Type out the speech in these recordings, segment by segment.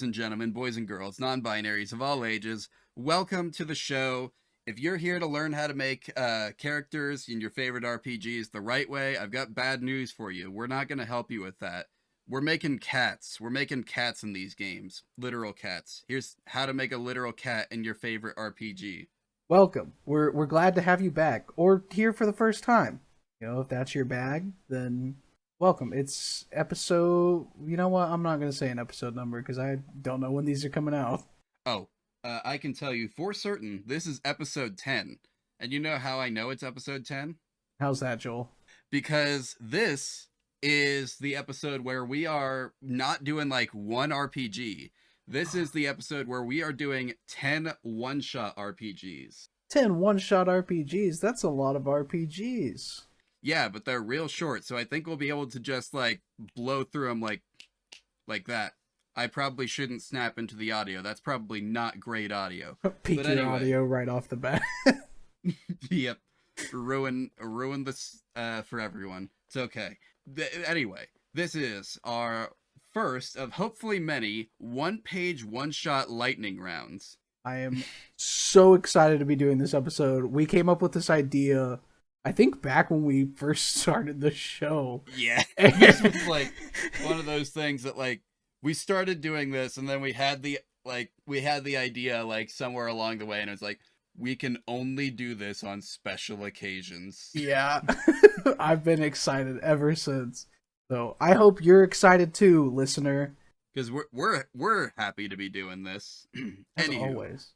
ladies and gentlemen, boys and girls, non-binaries of all ages, welcome to the show. If you're here to learn how to make characters in your favorite RPGs the right way, I've got bad news for you. We're not going to help you with that. We're making cats. We're making cats in these games. Literal cats. Here's how to make a literal cat in your favorite RPG. Welcome. We're glad to have you back, or here for the first time. If that's your bag, then welcome. It's episode. You know what? I'm not gonna say an episode number because I don't know when these are coming out. Oh, I can tell you for certain this is episode 10. And you know how I know it's episode 10? How's that, Joel? Because this is the episode where we are not doing like one RPG. This is the episode where we are doing 10 one-shot RPGs. 10 one-shot RPGs? That's a lot of RPGs. Yeah, but they're real short, so I think we'll be able to just like blow through them like that. I probably shouldn't snap into the audio. That's probably not great audio. Peak your audio right off the bat. Yep. Ruin this for everyone. It's okay. Anyway, this is our first of hopefully many one-page, one-shot lightning rounds. I am so excited to be doing this episode. We came up with this idea, I think, back when we first started the show. Yeah. This was like one of those things that like we started doing this and then we had the idea like somewhere along the way and it was like we can only do this on special occasions. Yeah. I've been excited ever since. So I hope you're excited too, listener. Because we're happy to be doing this. As Anywho, always.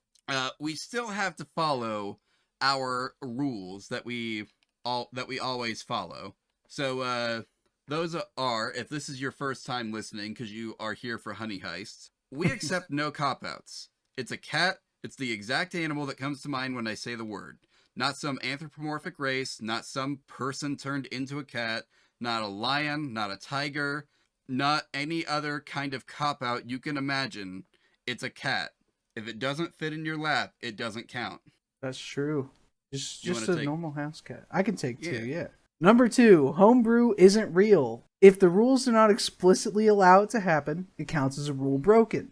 We still have to follow our rules that we always follow. So those are, if this is your first time listening because you are here for Honey Heists, we accept no cop-outs. It's a cat. It's the exact animal that comes to mind when I say the word. Not some anthropomorphic race, not some person turned into a cat, not a lion, not a tiger, not any other kind of cop-out you can imagine. It's a cat. If it doesn't fit in your lap, it doesn't count. That's true. Just take normal house cat. I can take two, yeah. Number 2, homebrew isn't real. If the rules do not explicitly allow it to happen, it counts as a rule broken.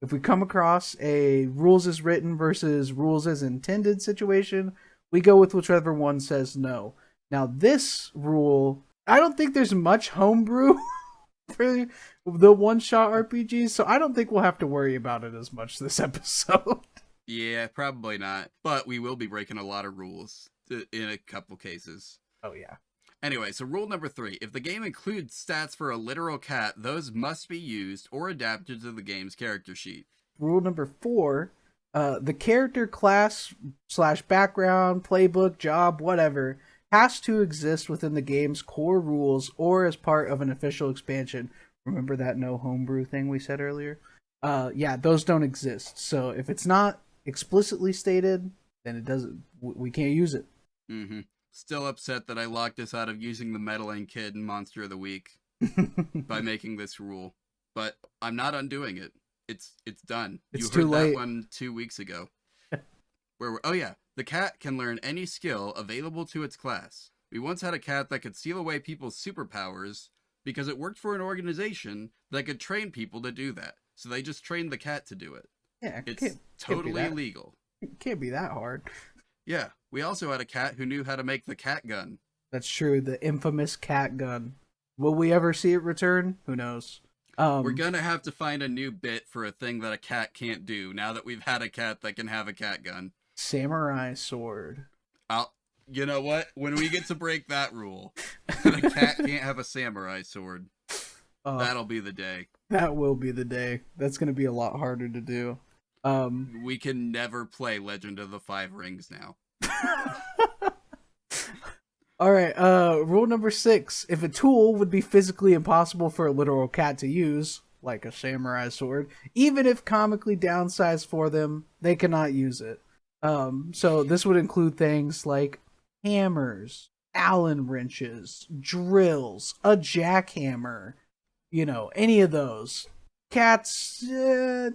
If we come across a rules as written versus rules as intended situation, we go with whichever one says no. Now this rule, I don't think there's much homebrew for the one-shot RPGs, so I don't think we'll have to worry about it as much this episode. Yeah, probably not. But we will be breaking a lot of rules in a couple cases. Oh, yeah. Anyway, so rule number 3. If the game includes stats for a literal cat, those must be used or adapted to the game's character sheet. Rule number 4, the character class / background, playbook, job, whatever, has to exist within the game's core rules or as part of an official expansion. Remember that no homebrew thing we said earlier? Yeah, those don't exist. So if it's not explicitly stated, then it doesn't. We can't use it. Mm-hmm. Still upset that I locked us out of using the meddling kid in Monster of the Week by making this rule, but I'm not undoing it. It's done. It's you too heard late. That one 2 weeks ago. Oh yeah, the cat can learn any skill available to its class. We once had a cat that could steal away people's superpowers because it worked for an organization that could train people to do that. So they just trained the cat to do it. Yeah, it's totally illegal. It can't be that hard. Yeah, we also had a cat who knew how to make the cat gun. That's true, the infamous cat gun. Will we ever see it return? Who knows? We're gonna have to find a new bit for a thing that a cat can't do now that we've had a cat that can have a cat gun. Samurai sword. You know what? When we get to break that rule, that a cat can't have a samurai sword, that'll be the day. That will be the day. That's gonna be a lot harder to do. We can never play Legend of the Five Rings now. Alright, rule number 6. If a tool would be physically impossible for a literal cat to use, like a samurai sword, even if comically downsized for them, they cannot use it. So this would include things like hammers, Allen wrenches, drills, a jackhammer, any of those. Cats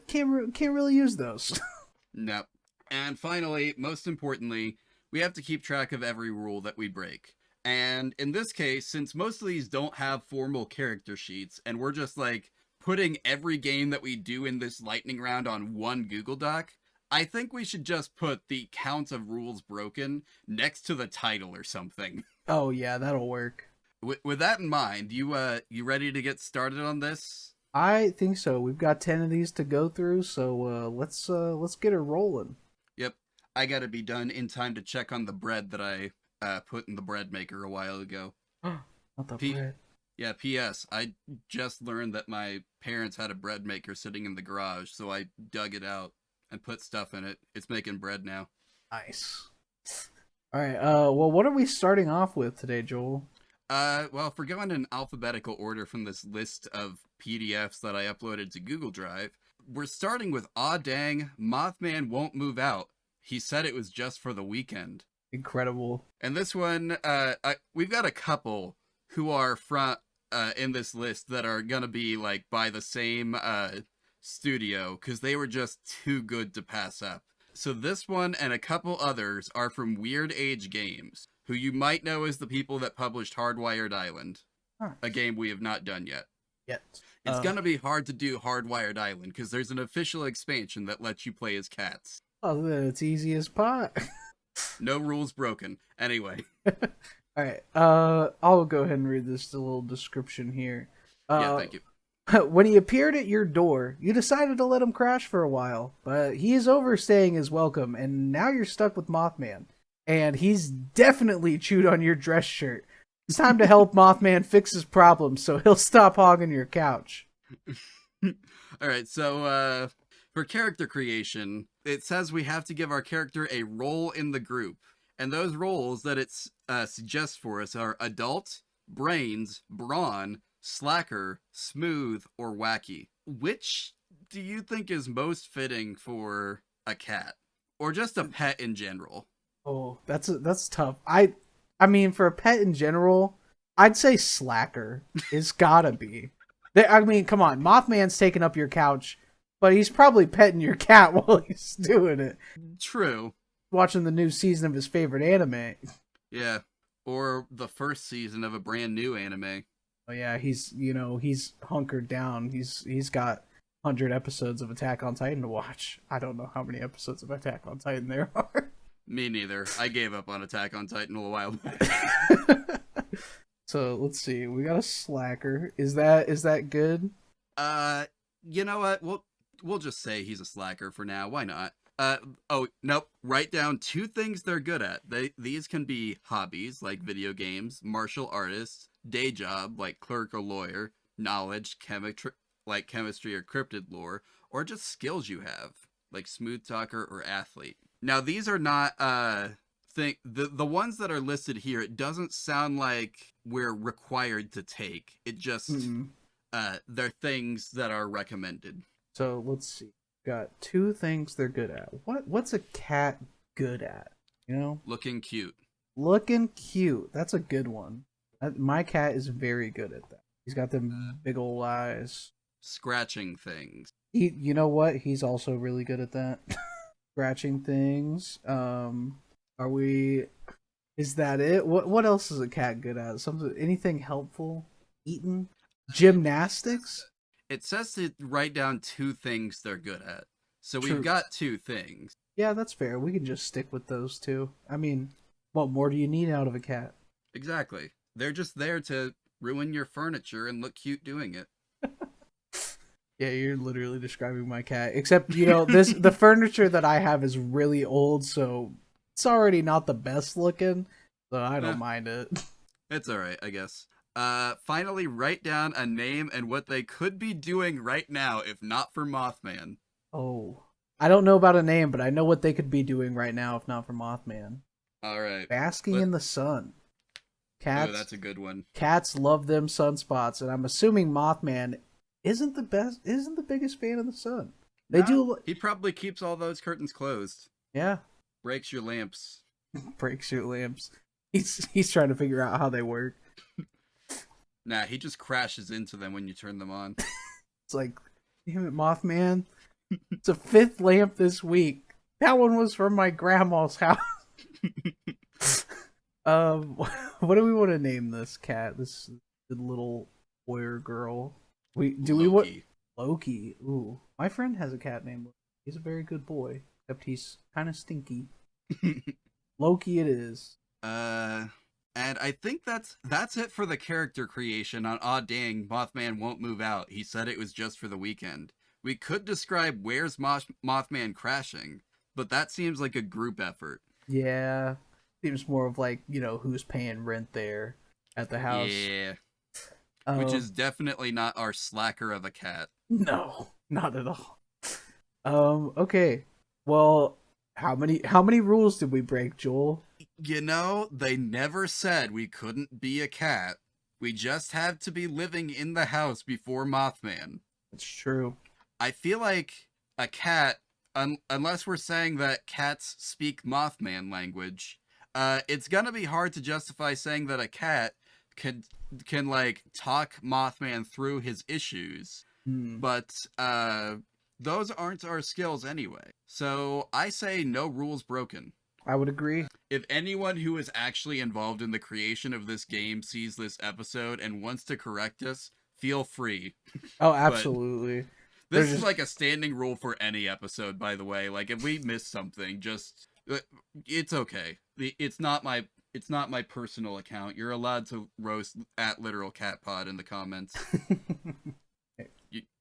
can't really use those. No. And finally, most importantly, we have to keep track of every rule that we break. And in this case, since most of these don't have formal character sheets, and we're just like putting every game that we do in this lightning round on one Google Doc, I think we should just put the count of rules broken next to the title or something. Oh yeah, that'll work. With that in mind, you ready to get started on this? I think so. We've got 10 of these to go through, so let's get it rolling. Yep. I gotta be done in time to check on the bread that I put in the bread maker a while ago. Not the bread. Yeah, P.S. I just learned that my parents had a bread maker sitting in the garage, so I dug it out and put stuff in it. It's making bread now. Nice. All right. Well, what are we starting off with today, Joel? Well, if we're going in alphabetical order from this list of PDFs that I uploaded to Google Drive, we're starting with Aw Dang, Mothman Won't Move Out. He said it was just for the weekend. Incredible. And this one, we've got a couple who are in this list that are gonna be like by the same studio because they were just too good to pass up. So this one and a couple others are from Weird Age Games, who you might know as the people that published Hardwired Island, a game we have not done yet. It's gonna be hard to do Hardwired Island because there's an official expansion that lets you play as cats. Oh, then it's easy as pot. No rules broken. Anyway. All right. I'll go ahead and read this little description here. Yeah, thank you. When he appeared at your door, you decided to let him crash for a while, but he is overstaying his welcome, and now you're stuck with Mothman. And he's definitely chewed on your dress shirt. It's time to help Mothman fix his problems so he'll stop hogging your couch. All right, so for character creation, it says we have to give our character a role in the group. And those roles that it suggests for us are adult, brains, brawn, slacker, smooth, or wacky. Which do you think is most fitting for a cat? Or just a pet in general? Oh, that's tough. I mean, for a pet in general, I'd say slacker. It's gotta be. I mean, come on. Mothman's taking up your couch, but he's probably petting your cat while he's doing it. True. Watching the new season of his favorite anime. Yeah. Or the first season of a brand new anime. Oh yeah, he's hunkered down. He's got 100 episodes of Attack on Titan to watch. I don't know how many episodes of Attack on Titan there are. Me neither. I gave up on Attack on Titan a while back. So let's see. We got a slacker. Is that good? You know what? We'll just say he's a slacker for now. Why not? Oh nope. Write down 2 things they're good at. These can be hobbies like video games, martial artists, day job like clerk or lawyer, knowledge, like chemistry or cryptid lore, or just skills you have like smooth talker or athlete. Now these are not the ones that are listed here. It doesn't sound like we're required to take. It just they're things that are recommended. So let's see. Got 2 things they're good at. What's a cat good at? You know? Looking cute. Looking cute. That's a good one. My cat is very good at that. He's got them big old eyes. Scratching things. You know what? He's also really good at that. Scratching things. Is that it? What else is a cat good at? Anything helpful? Eating? Gymnastics? It says to write down 2 things they're good at. So True. We've got 2 things. Yeah, that's fair. We can just stick with those 2. I mean, what more do you need out of a cat? Exactly. They're just there to ruin your furniture and look cute doing it. Yeah, you're literally describing my cat. Except, the furniture that I have is really old, so it's already not the best looking. So I don't mind it. It's alright, I guess. Finally, write down a name and what they could be doing right now if not for Mothman. Oh. I don't know about a name, but I know what they could be doing right now if not for Mothman. Alright. Basking in the sun. Cats. Oh, that's a good one. Cats love them sunspots, and I'm assuming Mothman isn't the biggest fan of the sun. He probably keeps all those curtains closed. Yeah. Breaks your lamps. Breaks your lamps. He's trying to figure out how they work. Nah, he just crashes into them when you turn them on. It's like, damn it, Mothman. It's a 5th lamp this week. That one was from my grandma's house. What do we want to name this cat? This little boy or girl? Loki. Ooh, my friend has a cat named Loki. He's a very good boy, except he's kind of stinky. Loki it is. And I think that's it for the character creation on Aw Dang, Mothman Won't Move Out. He said it was just for the weekend. We could describe where's Mothman crashing, but that seems like a group effort. Yeah. Seems more of like, who's paying rent there at the house. Yeah. Which is definitely not our slacker of a cat. No, not at all. Okay. Well, how many rules did we break, Joel? They never said we couldn't be a cat. We just had to be living in the house before Mothman. It's true. I feel like a cat, unless we're saying that cats speak Mothman language, it's gonna be hard to justify saying that a cat can like talk Mothman through his issues. But those aren't our skills anyway. So I say no rules broken. I would agree. If anyone who is actually involved in the creation of this game sees this episode and wants to correct us, feel free. Oh, absolutely. This is like a standing rule for any episode, by the way. Like, if we miss something, just it's okay. It's not my personal account. You're allowed to roast at Literal Cat Pod in the comments.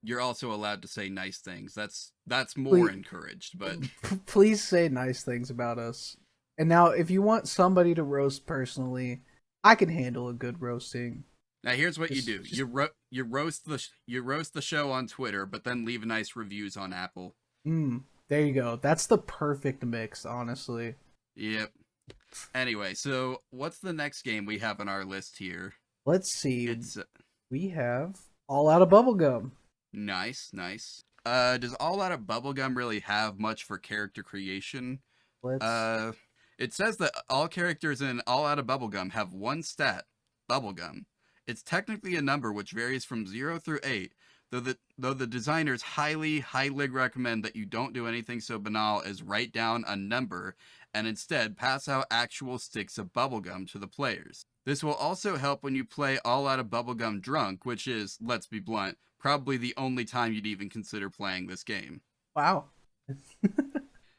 You're also allowed to say nice things. That's more encouraged, but please say nice things about us. And now, if you want somebody to roast personally, I can handle a good roasting. Now here's what you do: you roast the show on Twitter, but then leave nice reviews on Apple. There you go. That's the perfect mix, honestly. Yep. Anyway, so what's the next game we have on our list here? Let's see. We have All Out of Bubblegum. Nice. Does All Out of Bubblegum really have much for character creation? It says that all characters in All Out of Bubblegum have one stat, Bubblegum. It's technically a number which varies from 0 through 8, though the designers highly recommend that you don't do anything so banal as write down a number and instead pass out actual sticks of bubblegum to the players. This will also help when you play All Out of Bubblegum drunk, which is, let's be blunt, probably the only time you'd even consider playing this game. Wow.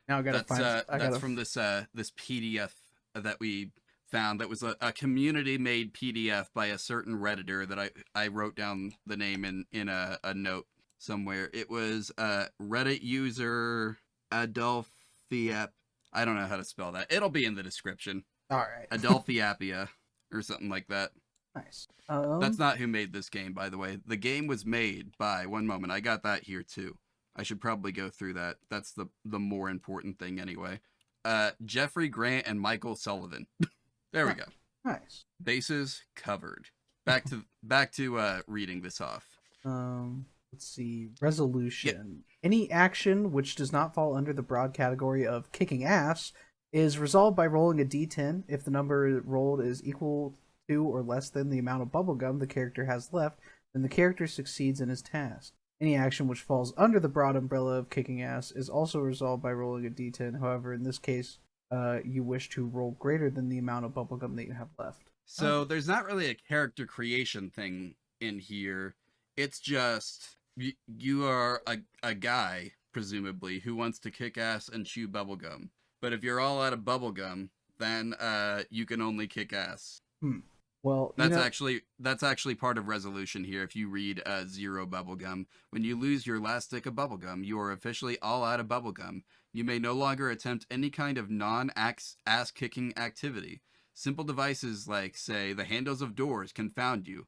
Now I gotta that's from this PDF that we found. That was a community-made PDF by a certain Redditor that I wrote down the name in a note somewhere. It was Reddit user Adolfiap. I don't know how to spell that. It'll be in the description. All right. Adolfiapia or something like that. Nice. That's not who made this game, by the way. The game was made by, one moment, I got that here too. I should probably go through that. That's the more important thing anyway. Jeffrey Grant and Michael Sullivan. There we go. Nice. Bases covered. Back to reading this off. Let's see. Resolution. Any action which does not fall under the broad category of kicking ass is resolved by rolling a d10. If the number rolled is equal to or less than the amount of bubblegum the character has left, then the character succeeds in his task. Any action which falls under the broad umbrella of kicking ass is also resolved by rolling a d10. However, in this case, you wish to roll greater than the amount of bubblegum that you have left. So there's not really a character creation thing in here. It's just you are a guy, presumably, who wants to kick ass and chew bubblegum. But if you're all out of bubblegum, then you can only kick ass. Well, that's actually part of resolution here. If you read 0 bubblegum, when you lose your last stick of bubblegum, you are officially all out of bubblegum. You may no longer attempt any kind of non-ass-kicking activity. Simple devices like, say, the handles of doors confound you.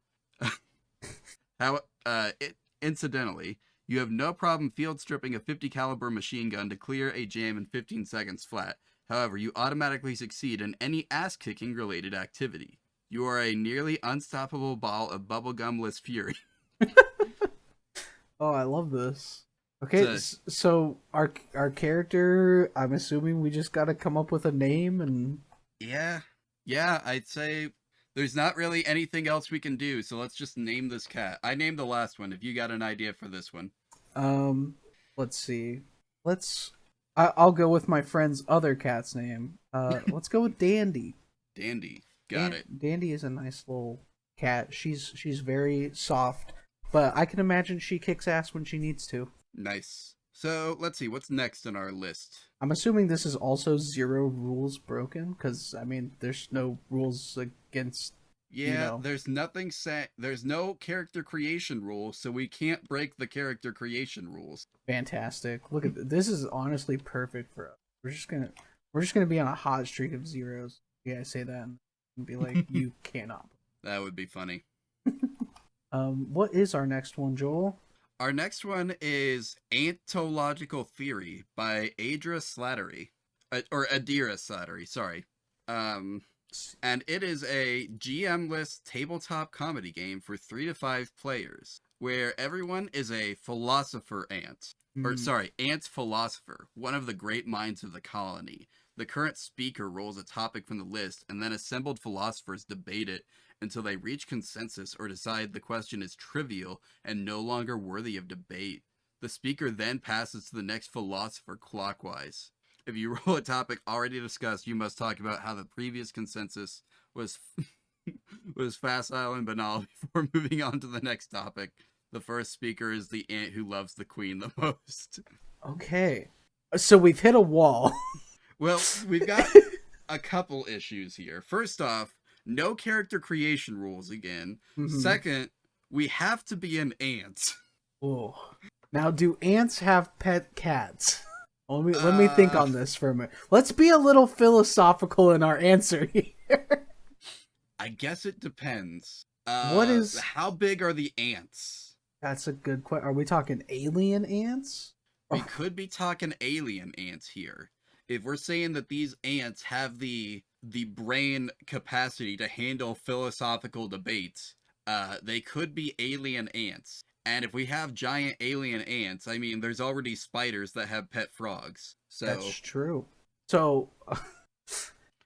Incidentally, you have no problem field stripping a 50 caliber machine gun to clear a jam in 15 seconds flat. However, you automatically succeed in any ass-kicking related activity. You are a nearly unstoppable ball of bubblegumless fury. Oh, I love this. Okay, so our character, I'm assuming we just gotta come up with a name and... Yeah, I'd say there's not really anything else we can do, so let's just name this cat. I named the last one, if you got an idea for this one. Let's see. I'll go with my friend's other cat's name. Let's go with Dandy. Dandy. Got it. Dandy is a nice little cat. She's very soft but I can imagine she kicks ass when she needs to. Nice. So let's see what's next on our list. I'm assuming this is also 0 rules broken, because I mean, there's no rules against. Yeah, there's nothing there's no character creation rule, so we can't break the character creation rules. Fantastic. Look at this is honestly perfect for us. We're just gonna be on a hot streak of zeros. Yeah, I say that and be like, you cannot. That would be funny. What is our next one, Joel? Our next one is Ontological Theory by Adra Slattery. Or Adira Slattery, sorry. And it is a GM-less tabletop comedy game for 3 to 5 players, where everyone is a philosopher ant. Or, sorry, ant philosopher, one of the great minds of the colony. The current speaker rolls a topic from the list, and then assembled philosophers debate it until they reach consensus or decide the question is trivial and no longer worthy of debate. The speaker then passes to the next philosopher clockwise. If you roll a topic already discussed, you must talk about how the previous consensus was facile and banal before moving on to the next topic. The first speaker is the ant who loves the queen the most. Okay. So we've hit a wall. Well, we've got a couple issues here. First off, no character creation rules again. Mm-hmm. Second, we have to be an ant. Oh. Now, do ants have pet cats? Let me think on this for a minute. Let's be a little philosophical in our answer here. I guess it depends. How big are the ants? That's a good question. Are we talking alien ants? We could be talking alien ants here. If we're saying that these ants have the brain capacity to handle philosophical debates, they could be alien ants. And if we have giant alien ants, I mean, there's already spiders that have pet frogs. So that's true. So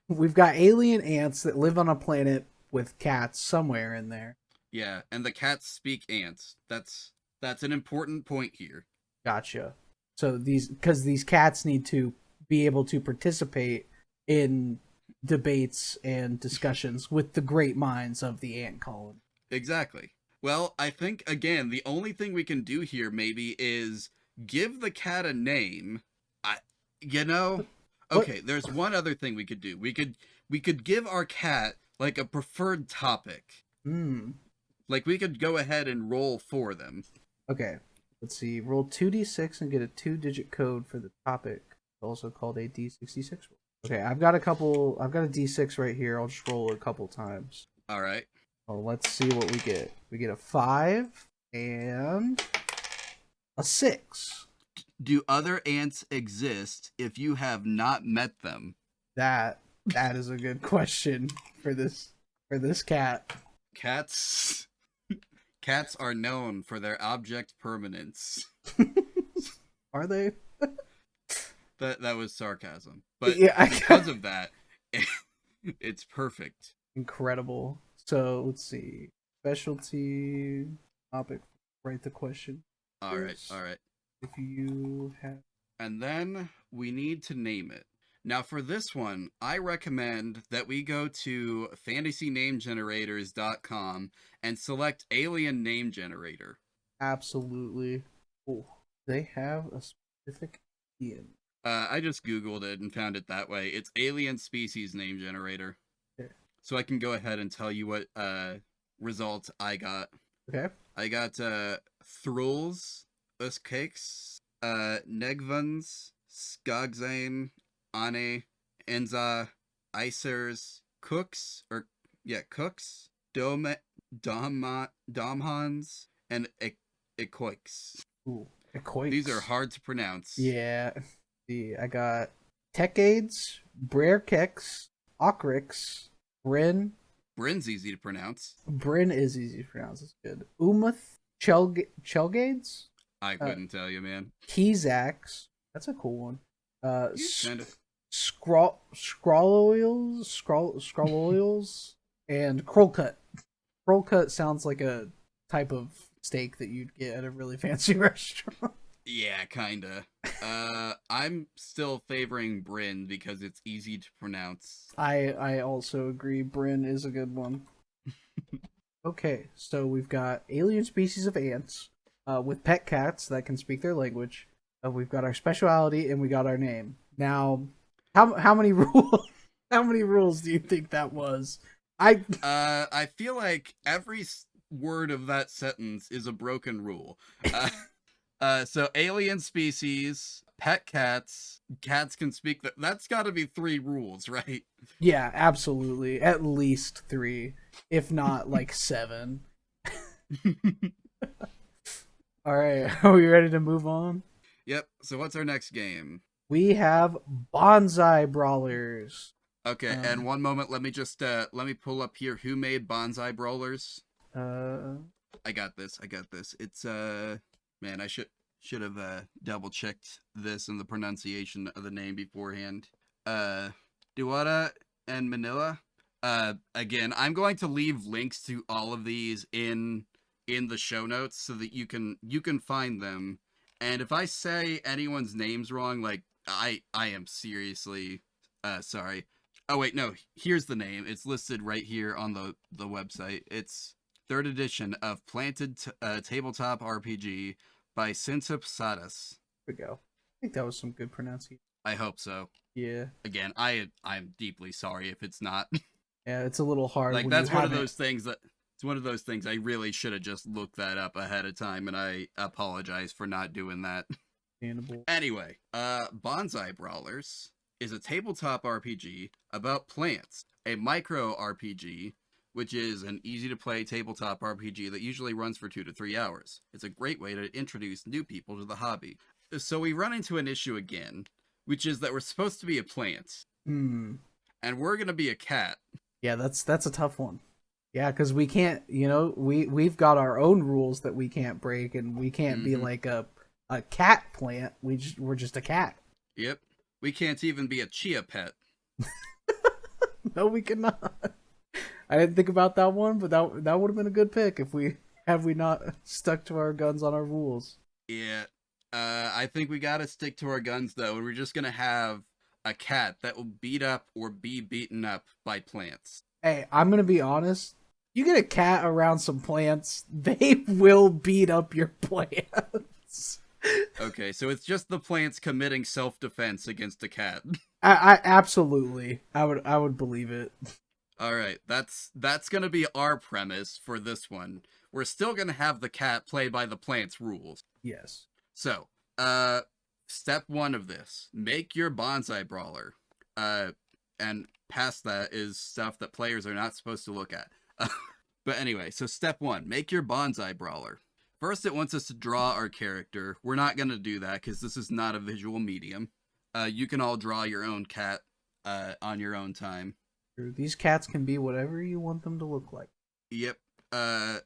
we've got alien ants that live on a planet with cats somewhere in there. Yeah, and the cats speak ants. That's an important point here. Gotcha. So because these cats need to be able to participate in debates and discussions with the great minds of the ant colony. Exactly. Well, I think, again, the only thing we can do here, maybe, is give the cat a name. Okay, there's one other thing we could do. We could give our cat, like, a preferred topic. Like, we could go ahead and roll for them. Okay, let's see. Roll 2d6 and get a 2-digit code for the topic, also called a d66 roll. Okay, I've got a d6 right here. I'll just roll a couple times. All right. Oh, let's see what we get. We get a 5 and a 6. Do other ants exist if you have not met them? That is a good question for this cat. Cats are known for their object permanence. Are they? That was sarcasm. But yeah, because of that, it's perfect. Incredible. So let's see. Specialty topic. Write the question. All right. If you have, and then we need to name it. Now for this one, I recommend that we go to fantasynamegenerators.com and select Alien Name Generator. Absolutely. Oh, they have a specific alien. I just Googled it and found it that way. It's Alien Species Name Generator. Okay. So I can go ahead and tell you what results I got. Okay. I got Thrulls, Uskakes, Negvans, Skogzane, Ane, Enza, Isers, Cooks, Domhans, and Equoix. Ooh, Equoix. These are hard to pronounce. Yeah. See, I got Techades, Brerkex, Ocrix, Bryn. Bryn's easy to pronounce. Bryn is easy to pronounce. It's good. Umath, Chelgades? I couldn't tell you, man. Keezax. That's a cool one. Scrolloils, and Krollcut. Krollcut sounds like a type of steak that you'd get at a really fancy restaurant. Yeah, kinda. I'm still favoring Bryn because it's easy to pronounce. I also agree. Bryn is a good one. Okay, so we've got alien species of ants with pet cats that can speak their language. We've got our speciality and we got our name. Now, how many rules? How many rules do you think that was? I feel like every word of that sentence is a broken rule. So alien species, pet cats, cats can speak. That's got to be 3 rules, right? Yeah, absolutely. At least 3, if not like 7. All right, are we ready to move on? Yep. So what's our next game? We have bonsai brawlers. Okay, and Um, one moment, let me pull up here who made Bonsai Brawlers. uh, I got this. I got this. It's man, I should have double checked this and the pronunciation of the name beforehand. Uh Duwata and Manila. Again, I'm going to leave links to all of these in the show notes so that you can find them. And if I say anyone's names wrong, like I am seriously sorry. Oh wait, no, here's the name. It's listed right here on the website. It's third edition of Planted Tabletop RPG by Sinsip Sadas. here we go. I think that was some good pronunciation. I hope so. Yeah, Again, I'm deeply sorry if it's not. yeah, it's a little hard Like when that's you one of haven't. those things that it's one of those things I really should have just looked that up ahead of time, and I apologize for not doing that. Understandable. Anyway, Bonsai Brawlers is a tabletop RPG about plants, a micro RPG, which is an easy to play tabletop RPG that usually runs for 2 to 3 hours. It's a great way to introduce new people to the hobby. So we run into an issue again, which is that we're supposed to be a plant, Hmm. and we're gonna be a cat. Yeah, that's a tough one. Yeah, because we can't. We've got our own rules that we can't break, and we can't be Mhm. like a cat plant. We're just a cat. Yep. We can't even be a chia pet. No, we cannot. I didn't think about that one, but that would have been a good pick if we not stuck to our guns on our rules. Yeah. I think we gotta stick to our guns though, and we're just gonna have a cat that will beat up or be beaten up by plants. Hey, I'm gonna be honest. You get a cat around some plants, they will beat up your plants. Okay, so it's just the plants committing self-defense against a cat. I absolutely, I would believe it. All right, that's gonna be our premise for this one. We're still gonna have the cat play by the plant's rules. Yes. So, step 1 of this: make your bonsai brawler. And past that is stuff that players are not supposed to look at. But anyway, so step 1: make your bonsai brawler. First, it wants us to draw our character. We're not gonna do that because this is not a visual medium. You can all draw your own cat on your own time. These cats can be whatever you want them to look like. Yep.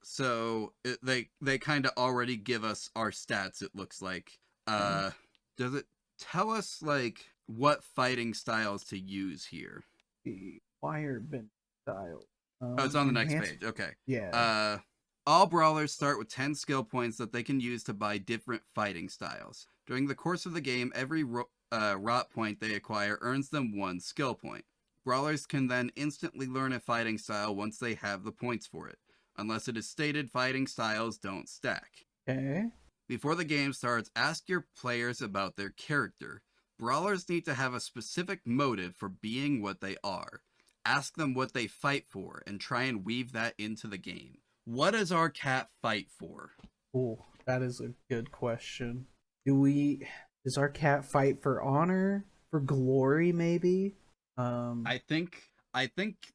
So they kind of already give us our stats. It looks like. Does it tell us like what fighting styles to use here? The wire bend style. Oh, it's on the next enhanced- page. Okay. Yeah. All brawlers start with 10 skill points that they can use to buy different fighting styles. During the course of the game, every rot point they acquire earns them 1 skill point. Brawlers can then instantly learn a fighting style once they have the points for it. Unless it is stated, fighting styles don't stack. Okay. Before the game starts, ask your players about their character. Brawlers need to have a specific motive for being what they are. Ask them what they fight for and try and weave that into the game. What does our cat fight for? Cool. That is a good question. Does our cat fight for honor? For glory, maybe? I think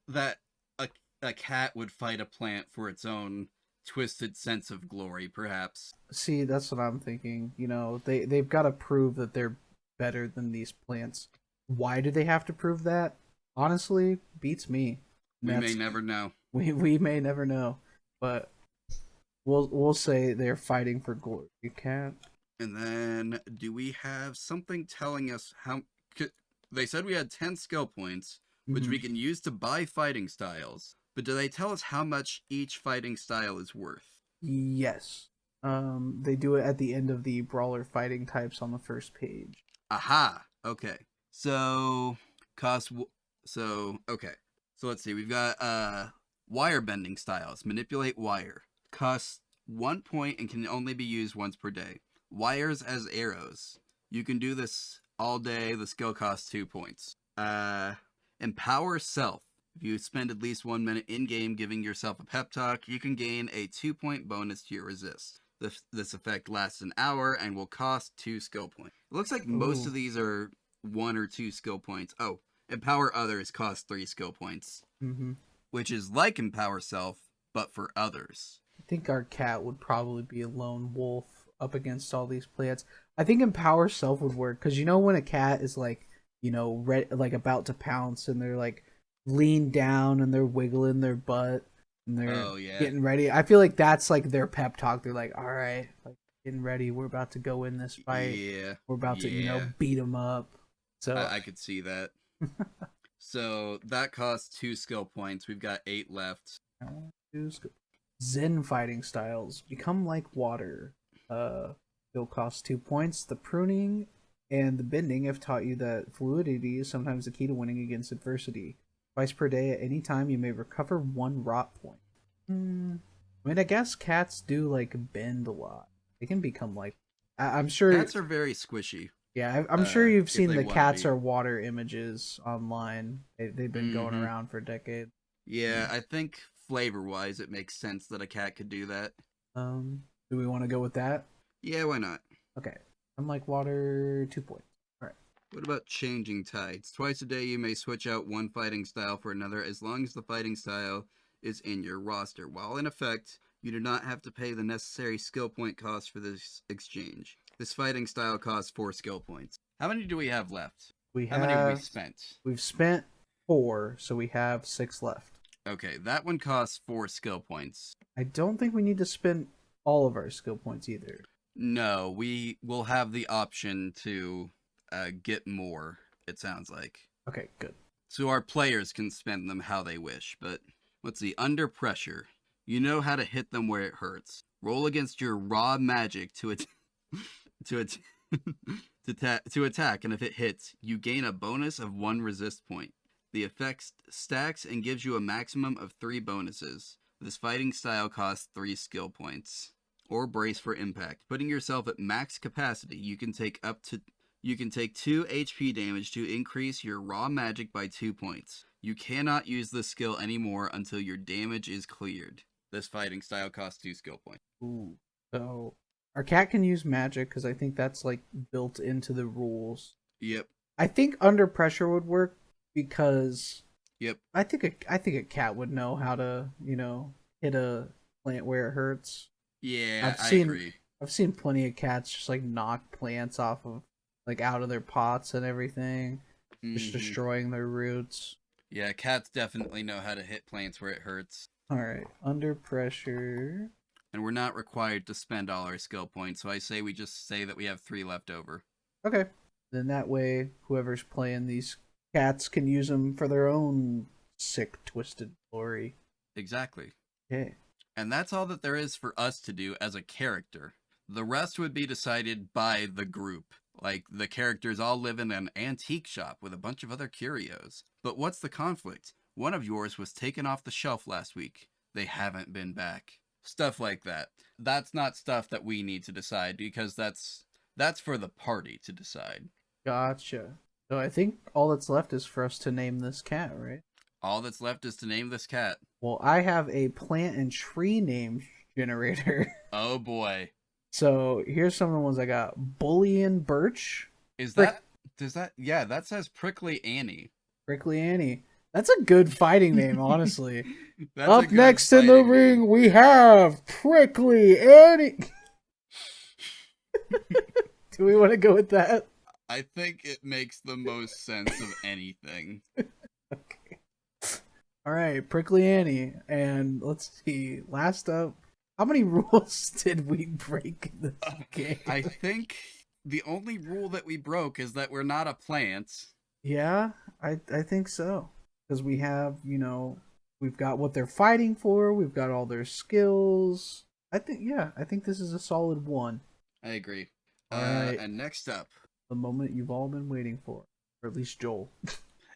that a cat would fight a plant for its own twisted sense of glory, perhaps. See, that's what I'm thinking. They've got to prove that they're better than these plants. Why do they have to prove that? Honestly, beats me. We may never know. We may never know, but we'll say they're fighting for glory. You can't. And then, do we have something telling us how? They said we had 10 skill points, which we can use to buy fighting styles. But do they tell us how much each fighting style is worth? Yes. They do it at the end of the brawler fighting types on the first page. Aha. Okay. So okay. So let's see. We've got Wire bending styles. Manipulate wire. Costs 1 point and can only be used once per day. Wires as arrows. You can do this all day. The skill costs 2 points. Empower self. If you spend at least 1 minute in-game giving yourself a pep talk, you can gain a 2-point bonus to your resist. This effect lasts an hour and will cost 2 skill points. It looks like most of these are 1 or 2 skill points. Oh, empower others costs 3 skill points. Mm-hmm. Which is like empower self, but for others. I think our cat would probably be a lone wolf up against all these plants. I think empower self would work because you know when a cat is like, like about to pounce and they're like leaned down and they're wiggling their butt and they're getting ready. I feel like that's like their pep talk. They're like, all right, like getting ready. We're about to go in this fight. Yeah. We're about to, beat them up. So I could see that. So that costs 2 skill points. We've got 8 left. Zen fighting styles. Become like water. Still costs 2 points. The pruning and the bending have taught you that fluidity is sometimes the key to winning against adversity. Twice per day at any time you may recover 1 rot point. I mean, I guess cats do like bend a lot. They can become like... I'm sure... Cats are very squishy. Yeah, I'm sure you've seen the cats are water images online. They've been going around for decades. Yeah, I think flavor-wise it makes sense that a cat could do that. Do we want to go with that? Yeah, why not? Okay. I'm like water, 2 points. Alright. What about changing tides? Twice a day you may switch out one fighting style for another as long as the fighting style is in your roster. While in effect, you do not have to pay the necessary skill point cost for this exchange. This fighting style costs 4 skill points. How many do we have left? How many have we spent? We've spent 4, so we have 6 left. Okay, that one costs 4 skill points. I don't think we need to spend all of our skill points either. No, we will have the option to get more, it sounds like. Okay, good. So our players can spend them how they wish, but let's see. Under pressure, you know how to hit them where it hurts. Roll against your raw magic to attack, and if it hits, you gain a bonus of 1 resist point. The effect stacks and gives you a maximum of 3 bonuses. This fighting style costs 3 skill points. Or brace for impact. Putting yourself at max capacity, you can take 2 HP damage to increase your raw magic by 2 points. You cannot use this skill anymore until your damage is cleared. This fighting style costs 2 skill points. Ooh. So our cat can use magic because I think that's like built into the rules. Yep. I think under pressure would work because yep. I think a cat would know how to, hit a plant where it hurts. Yeah, I agree. I've seen plenty of cats just like knock plants off of like out of their pots and everything, just destroying their roots. Yeah, cats definitely know how to hit plants where it hurts. All right, under pressure. And we're not required to spend all our skill points, so I say we just say that we have 3 left over. Okay. Then that way, whoever's playing these cats can use them for their own sick, twisted glory. Exactly. Okay. And that's all that there is for us to do as a character. The rest would be decided by the group. Like, the characters all live in an antique shop with a bunch of other curios. But what's the conflict? One of yours was taken off the shelf last week. They haven't been back. Stuff like that. That's not stuff that we need to decide because that's for the party to decide. Gotcha. So I think all that's left is for us to name this cat, right? All that's left is to name this cat. Well, I have a plant and tree name generator. Oh boy. So here's some of the ones I got. Bully and Birch. That says Prickly Annie. Prickly Annie. That's a good fighting name, honestly. Up next in the ring, we have Prickly Annie. Do we want to go with that? I think it makes the most sense of anything. Okay. All right, Prickly Annie. And let's see. Last up, how many rules did we break in this game? I think the only rule that we broke is that we're not a plant. Yeah, I think so. Because we have, we've got what they're fighting for. We've got all their skills. I think this is a solid 1. I agree. All right. And next up, the moment you've all been waiting for. Or at least Joel.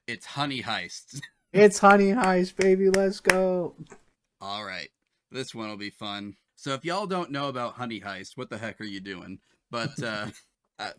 It's Honey Heist. It's Honey Heist, baby. Let's go. All right. This one will be fun. So if y'all don't know about Honey Heist, what the heck are you doing? But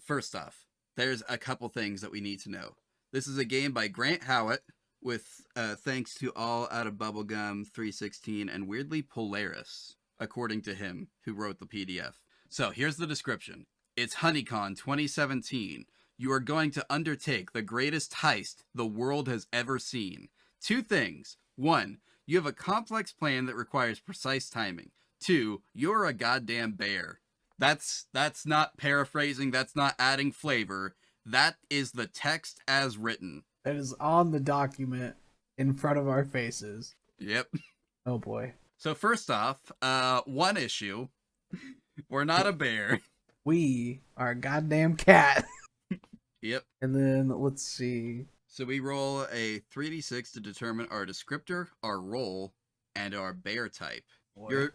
first off, there's a couple things that we need to know. This is a game by Grant Howitt with thanks to all out of Bubblegum 316 and weirdly Polaris, according to him, who wrote the PDF. So here's the description. It's HoneyCon 2017. You are going to undertake the greatest heist the world has ever seen. 2 things. 1, you have a complex plan that requires precise timing. 2, you're a goddamn bear. That's not paraphrasing. That's not adding flavor. That is the text as written. That is on the document in front of our faces. Yep. Oh boy. So first off, 1 issue. We're not a bear. We are a goddamn cat. Yep. And then let's see. So we roll a 3d6 to determine our descriptor, our role, and our bear type.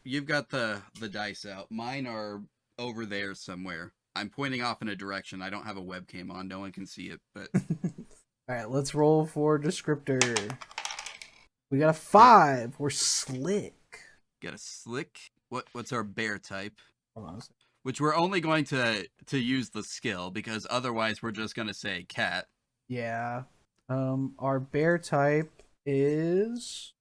You've got the dice out. Mine are over there somewhere. I'm pointing off in a direction. I don't have a webcam on. No one can see it, but all right, let's roll for descriptor. We got a 5. We're slick. Got a slick. What's our bear type? Hold on a second. Which we're only going to use the skill because otherwise we're just going to say cat. Yeah. Our bear type is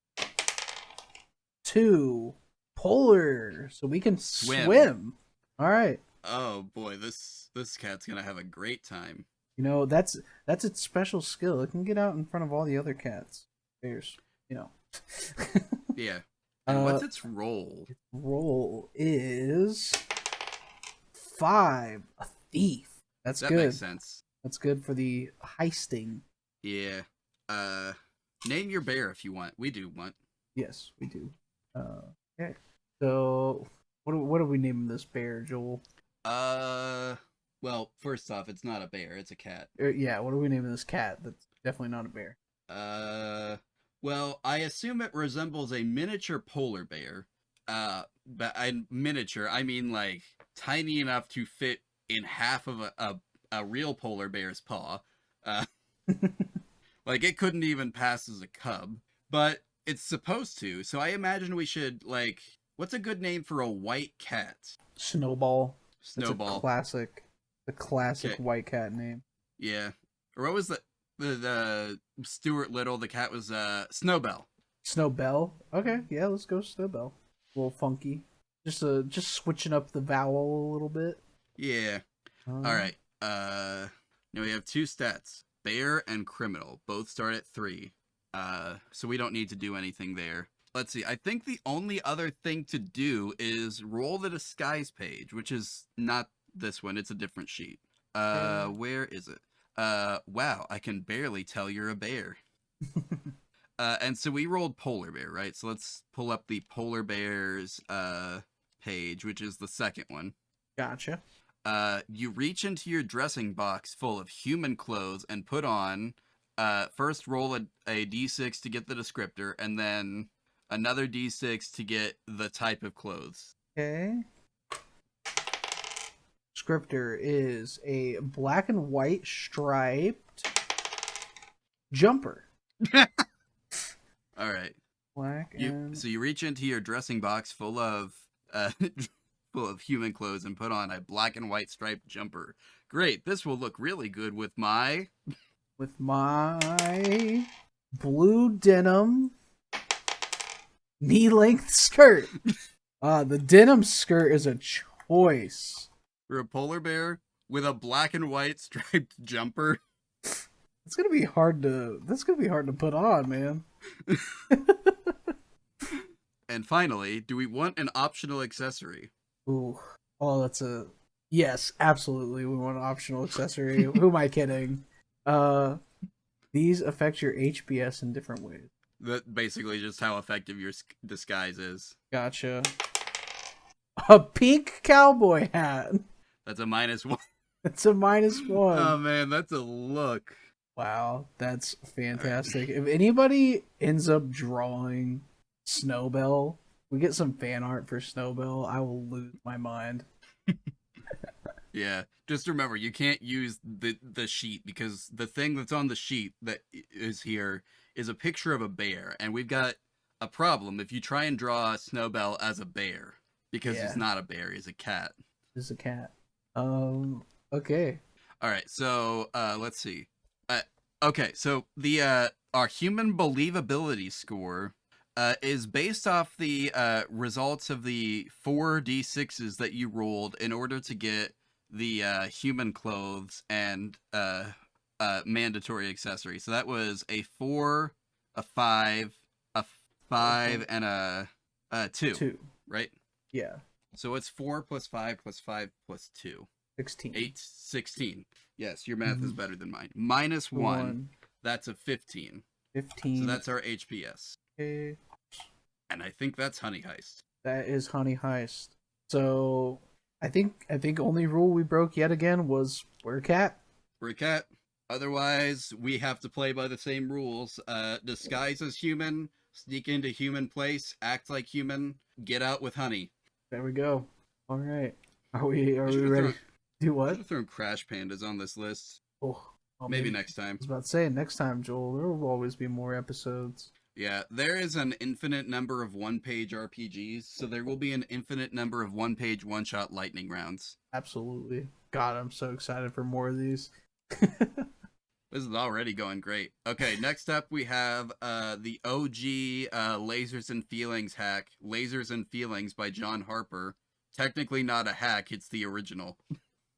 2. Polar, so we can swim. All right. Oh boy, this cat's gonna have a great time. You know, that's its special skill. It can get out in front of all the other cats. Bears, you know. Yeah. And what's its role? Its role is 5. A thief. That good. Makes sense. That's good for the heisting. Yeah. Name your bear if you want. We do want. Yes, we do. Okay. So, what are we naming this bear, Joel? Well, first off, it's not a bear, it's a cat. Yeah, what are we naming this cat? That's definitely not a bear. Well, I assume it resembles a miniature polar bear. But miniature, I mean like tiny enough to fit in half of a real polar bear's paw. Like it couldn't even pass as a cub, but it's supposed to. So I imagine we should like, what's a good name for a white cat? Snowball. Snowball. That's the classic Okay. white cat name. Yeah. Or what was the Stuart Little? The cat was Snowbell. Snowbell. Okay, yeah, let's go Snowbell. A little funky. Just switching up the vowel a little bit. Yeah. All right. Now we have 2 stats: bear and criminal. Both start at 3. So we don't need to do anything there. Let's see. I think the only other thing to do is roll the disguise page, which is not this one. It's a different sheet. Where is it? Wow, I can barely tell you're a bear. And so we rolled polar bear, right? So let's pull up the polar bears page, which is the second one. Gotcha. You reach into your dressing box full of human clothes and put on. First roll a d6 to get the descriptor, and then another d6 to get the type of clothes. Okay. Descriptor is a black and white striped jumper. All right. Black and... So you reach into your dressing box full of full of human clothes and put on a black and white striped jumper. Great. This will look really good with my blue denim knee-length skirt. The denim skirt is a choice. For a polar bear with a black and white striped jumper. That's gonna be hard to put on, man. And finally, do we want an optional accessory? Ooh. Oh, yes, absolutely. We want an optional accessory. Who am I kidding? These affect your HBS in different ways. That basically just how effective your disguise is. Gotcha. A pink cowboy hat. That's a -1. It's a -1. Oh man, that's a look. Wow, that's fantastic. If anybody ends up drawing Snowbell, we get some fan art for Snowbell, I will lose my mind. Yeah, just remember, you can't use the sheet because the thing that's on the sheet that is here is a picture of a bear, and we've got a problem if you try and draw Snowbell as a bear, because Yeah. he's not a bear, he's a cat. This is a cat. Okay. All right, so let's see. Okay, so the our human believability score is based off the results of the 4d6s that you rolled in order to get the human clothes and mandatory accessories. So that was a 4, a 5, a 5, and a 2. 2. Right? Yeah. So it's 4 plus 5 plus 5 plus 2. 16. 8, 16. Yes, your math is better than mine. Minus 1, that's a 15. 15. So that's our HPS. Okay. And I think that's Honey Heist. That is Honey Heist. So I think only rule we broke yet again was we're a cat. We're a cat. Otherwise, we have to play by the same rules. Disguise as human, sneak into human place, act like human, get out with honey. There we go. All right. Are we ready? Do what? I should have thrown Crash Pandas on this list. Oh, maybe next time. I was about to say, next time, Joel, there will always be more episodes. Yeah, there is an infinite number of one-page RPGs, so there will be an infinite number of one-page one-shot lightning rounds. Absolutely. God, I'm so excited for more of these. This is already going great. Okay, next up we have the OG Lasers and Feelings hack, Lasers and Feelings by John Harper. Technically not a hack, it's the original.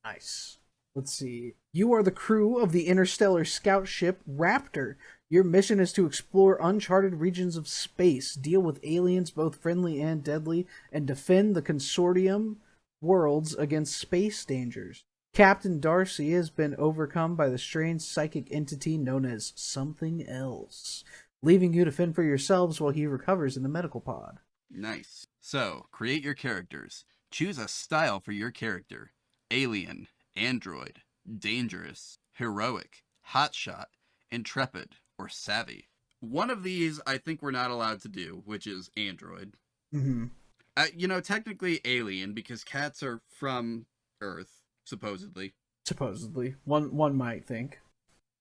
Nice. Let's see. You are the crew of the interstellar scout ship Raptor. Your mission is to explore uncharted regions of space, deal with aliens both friendly and deadly, and defend the consortium worlds against space dangers. Captain Darcy has been overcome by the strange psychic entity known as Something Else, leaving you to fend for yourselves while he recovers in the medical pod. Nice. So, create your characters. Choose a style for your character. Alien, android, dangerous, heroic, hotshot, intrepid, or savvy. One of these I think we're not allowed to do, which is android. Mm-hmm. Technically alien, because cats are from Earth, supposedly. Supposedly. One might think.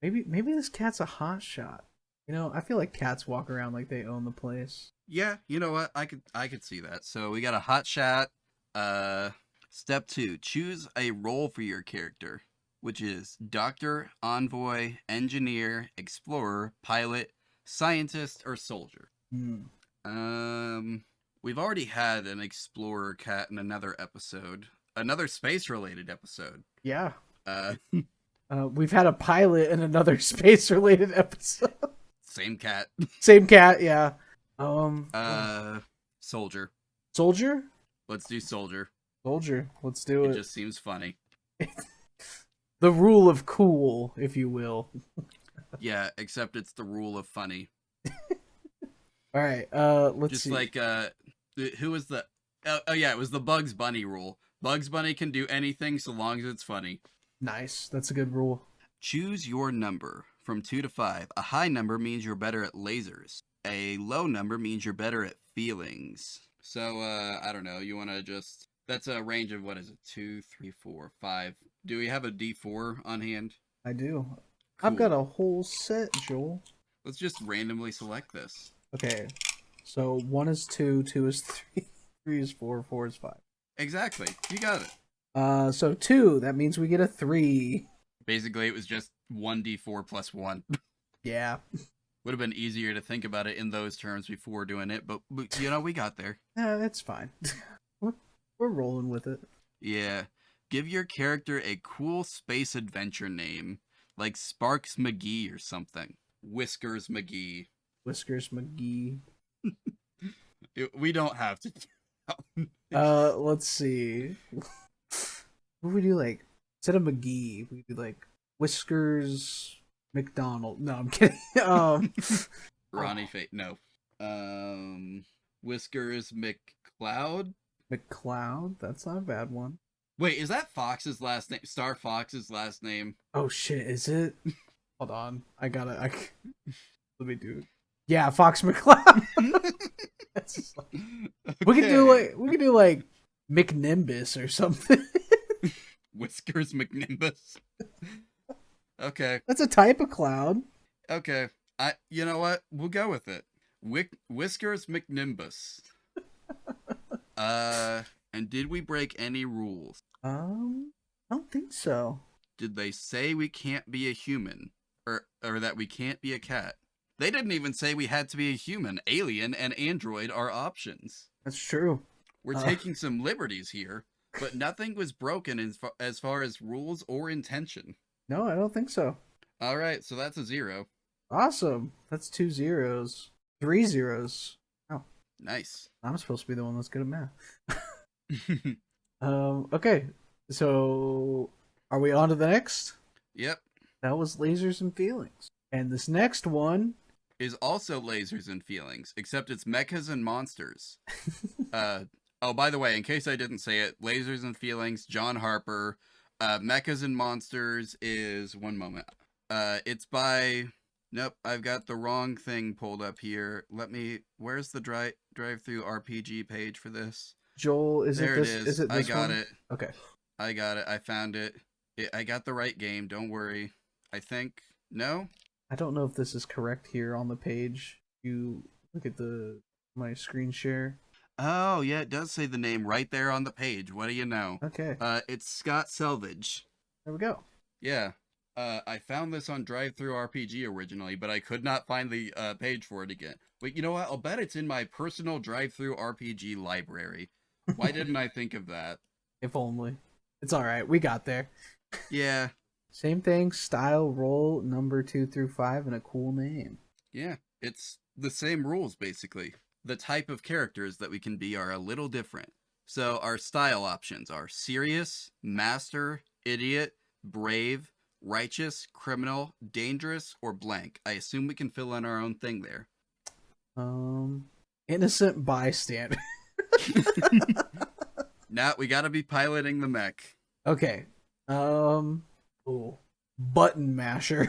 Maybe this cat's a hotshot. I feel like cats walk around like they own the place. Yeah, you know what? I could see that. So we got a hotshot. Step 2, choose a role for your character, which is doctor, envoy, engineer, explorer, pilot, scientist, or soldier. We've already had an explorer cat in another episode, another space-related episode. Yeah. We've had a pilot in another space-related episode. Same cat. Same cat, yeah. Soldier. Soldier? Let's do soldier. Soldier, let's do it. It just seems funny. The rule of cool, if you will. Yeah, except it's the rule of funny. All right, let's just see. Like, who was the... Oh, yeah, it was the Bugs Bunny rule. Bugs Bunny can do anything so long as it's funny. Nice, that's a good rule. Choose your number from 2 to 5. A high number means you're better at lasers. A low number means you're better at feelings. So, I don't know, you want to just... That's a range of, what is it, 2, 3, 4, 5. Do we have a D4 on hand? I do. Cool. I've got a whole set, Joel. Let's just randomly select this. Okay, so 1 is 2, 2 is 3, 3 is 4, 4 is 5. Exactly, you got it. So 2, that means we get a 3. Basically, it was just 1d4 plus 1. Yeah. Would have been easier to think about it in those terms before doing it, but we got there. Yeah, that's fine. We're rolling with it. Yeah. Give your character a cool space adventure name, like Sparks McGee or something. Whiskers McGee. Whiskers McGee. We don't have to. Let's see. What would we do, like, instead of McGee, we do like Whiskers McDonald. No, I'm kidding. Ronnie Fate. No. Whiskers McCloud. McCloud. That's not a bad one. Wait, is that Fox's last name? Star Fox's last name? Oh shit, is it? Hold on, let me do it. Yeah, Fox McCloud. That's just like... Okay. We could do like McNimbus or something. Whiskers McNimbus. Okay. That's a type of cloud. Okay. You know what? We'll go with it. Whiskers McNimbus. And did we break any rules? I don't think so. Did they say we can't be a human? Or that we can't be a cat? They didn't even say we had to be a human. Alien and android are options. That's true. We're taking some liberties here, but nothing was broken as far as rules or intention. No, I don't think so. All right, so that's a 0. Awesome. That's 2 zeros. 3 zeros. Oh, nice. I'm supposed to be the one that's good at math. Okay. So, are we on to the next? Yep. That was lasers and feelings. And this next one is also lasers and feelings, except it's mechas and monsters. Oh, by the way, in case I didn't say it, lasers and feelings, John Harper. Mechas and monsters is, one moment. It's by, nope, I've got the wrong thing pulled up here. Where's the drive-through RPG page for this? Joel, is there it this? It is. Is it this I got one? it. Okay. I got it. I found it. I got the right game. Don't worry. I think. No? I don't know if this is correct here on the page. You look at my screen share. Oh, yeah, it does say the name right there on the page. What do you know? Okay. It's Scott Selvage. There we go. Yeah. I found this on Drive-Thru RPG originally, but I could not find the page for it again. Wait, you know what? I'll bet it's in my personal Drive-Thru RPG library. Why didn't I think of that? If only. It's alright. We got there. Yeah. Same thing. Style, role, number 2 through 5, and a cool name. Yeah. It's the same rules, basically. The type of characters that we can be are a little different. So our style options are serious, master, idiot, brave, righteous, criminal, dangerous, or blank. I assume we can fill in our own thing there. Innocent bystander. Now we gotta be piloting the mech. Okay. Ooh. Button masher.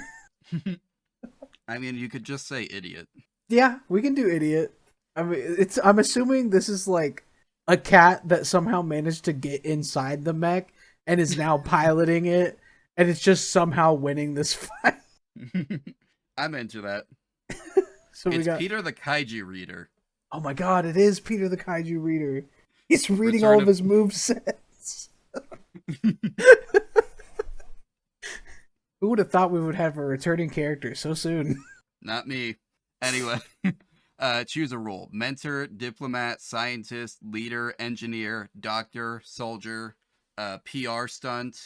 I mean, you could just say idiot. Yeah, we can do idiot. I mean, I'm assuming this is like a cat that somehow managed to get inside the mech and is now piloting it, and it's just somehow winning this fight. I'm into that. So it's Peter the Kaiju Reader. Oh my god, it is Peter the Kaiju Reader. He's reading all of his movesets. Who would have thought we would have a returning character so soon? Not me. Anyway, choose a role. Mentor, diplomat, scientist, leader, engineer, doctor, soldier, PR stunt.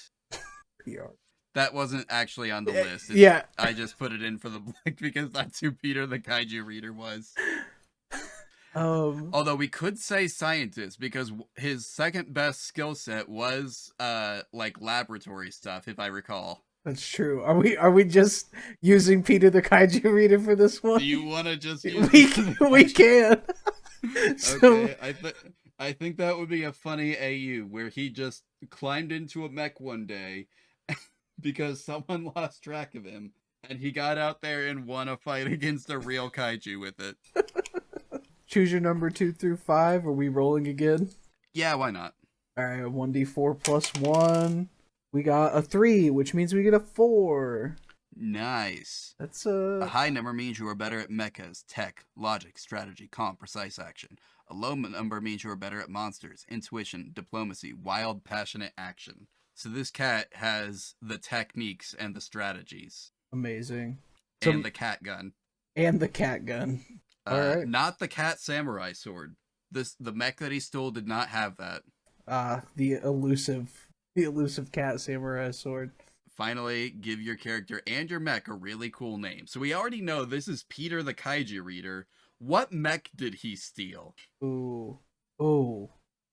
PR. That wasn't actually on the list. Yeah. I just put it in for the blank because that's who Peter the Kaiju Reader was. Although we could say scientist because his second best skill set was like laboratory stuff, if I recall. That's true. Are we just using Peter the Kaiju Reader for this one? Do you want to just use we can. Okay, I think that would be a funny AU where he just climbed into a mech one day because someone lost track of him and he got out there and won a fight against a real kaiju with it. Choose your number 2 through 5. Are we rolling again? Yeah, why not? Alright, 1d4 plus 1. We got a 3, which means we get a 4. Nice. That's a high number means you are better at mechas, tech, logic, strategy, comp, precise action. A low number means you are better at monsters, intuition, diplomacy, wild, passionate action. So this cat has the techniques and the strategies. Amazing. And the cat gun. And the cat gun. All right. Not the cat samurai sword. The mech that he stole did not have that. The elusive cat samurai sword. Finally, give your character and your mech a really cool name. So we already know this is Peter the Kaiju Reader. What mech did he steal? Ooh,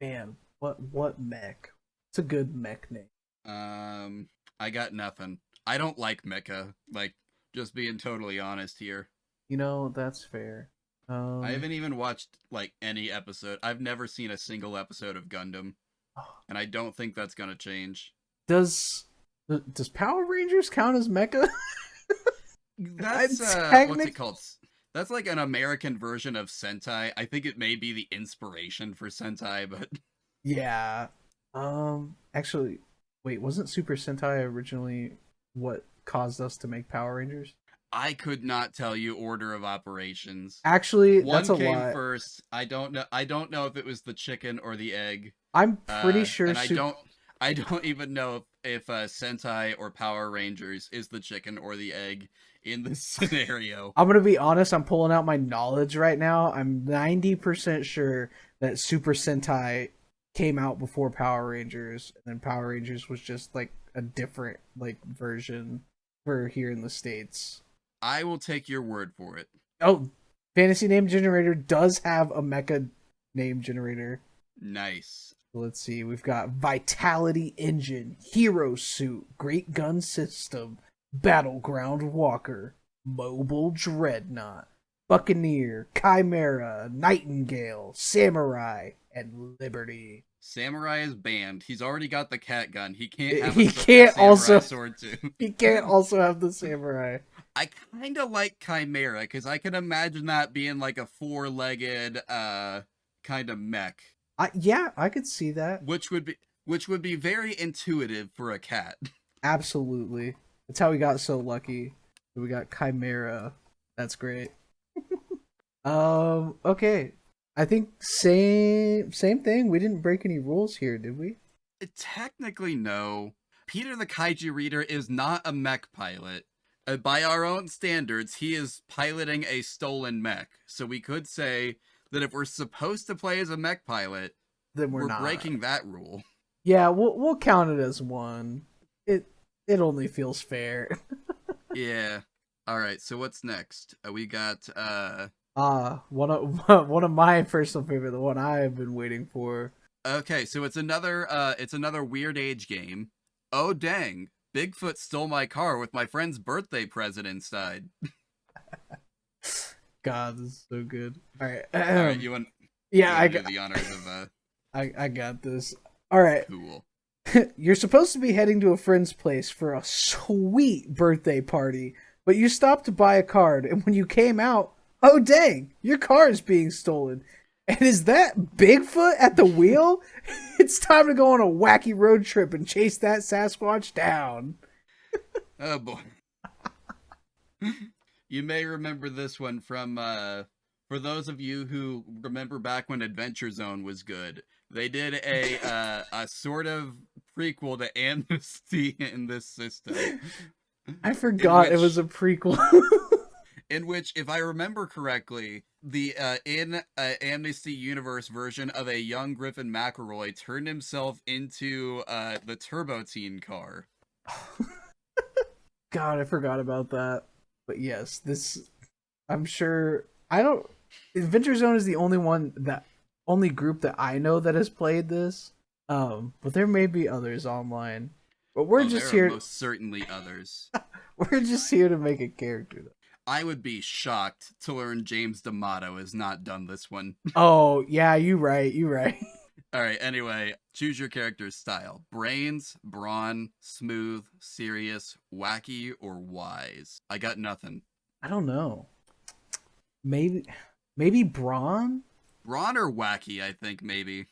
man, what mech? It's a good mech name. I got nothing. I don't like mecha. Like, just being totally honest here. You know, that's fair. I haven't even watched like any episode. I've never seen a single episode of Gundam, and I don't think that's gonna change. Does Power Rangers count as mecha? That's what's it called? That's like an American version of Sentai. I think it may be the inspiration for Sentai, but yeah. Actually, wait, wasn't Super Sentai originally what caused us to make Power Rangers? I could not tell you order of operations. Actually, One that's a came lot. first. I don't know. I don't know if it was the chicken or the egg. I'm pretty sure And I don't even know if Sentai or Power Rangers is the chicken or the egg in this scenario. I'm gonna be honest, I'm pulling out my knowledge right now. I'm 90% sure that Super Sentai came out before Power Rangers, and then Power Rangers was just like a different like version for here in the States. I will take your word for it. Oh, Fantasy Name Generator does have a mecha name generator. Nice. Let's see, we've got Vitality Engine, Hero Suit, Great Gun System, Battleground Walker, Mobile Dreadnought, Buccaneer, Chimera, Nightingale, Samurai, and Liberty. Samurai is banned. He's already got the cat gun. He can't have He a can't samurai also sword too. he can't also have the Samurai. I kind of like Chimera because I can imagine that being like a four-legged kind of mech. Yeah, I could see that. Which would be very intuitive for a cat. Absolutely. That's how we got so lucky. We got Chimera. That's great. Okay. I think same thing. We didn't break any rules here, did we? Technically, no. Peter the Kaiju Reader is not a mech pilot. By our own standards, he is piloting a stolen mech. So we could say that if we're supposed to play as a mech pilot, Then we're not breaking that rule. rule. Yeah, we'll count it as one. It only feels fair. Yeah. All right. So what's next? We got one of my personal favorite, the one I've been waiting for. Okay, so it's another Weird Age game. Oh dang! Bigfoot stole my car with my friend's birthday present inside. God, this is so good. All right. All right, you want? Yeah, I got the honors of. I got this. All right. Cool. You're supposed to be heading to a friend's place for a sweet birthday party, but you stopped to buy a card, and when you came out, oh dang, your car is being stolen. And is that Bigfoot at the wheel? It's time to go on a wacky road trip and chase that Sasquatch down. Oh boy. You may remember this one from for those of you who remember back when Adventure Zone was good. They did a sort of prequel to Amnesty in this system. I forgot it was a prequel. In which, if I remember correctly, the in Amnesty Universe version of a young Griffin McElroy turned himself into the Turbo Teen car. God, I forgot about that. But yes, I'm sure Adventure Zone is the only group that I know that has played this. But there may be others online. But we're just here. Most certainly others. We're just here to make a character. I would be shocked to learn James D'Amato has not done this one. Oh, yeah, you right. All right, anyway, choose your character's style. Brains, brawn, smooth, serious, wacky, or wise. I got nothing. I don't know. Maybe brawn? Brawn or wacky, I think, maybe.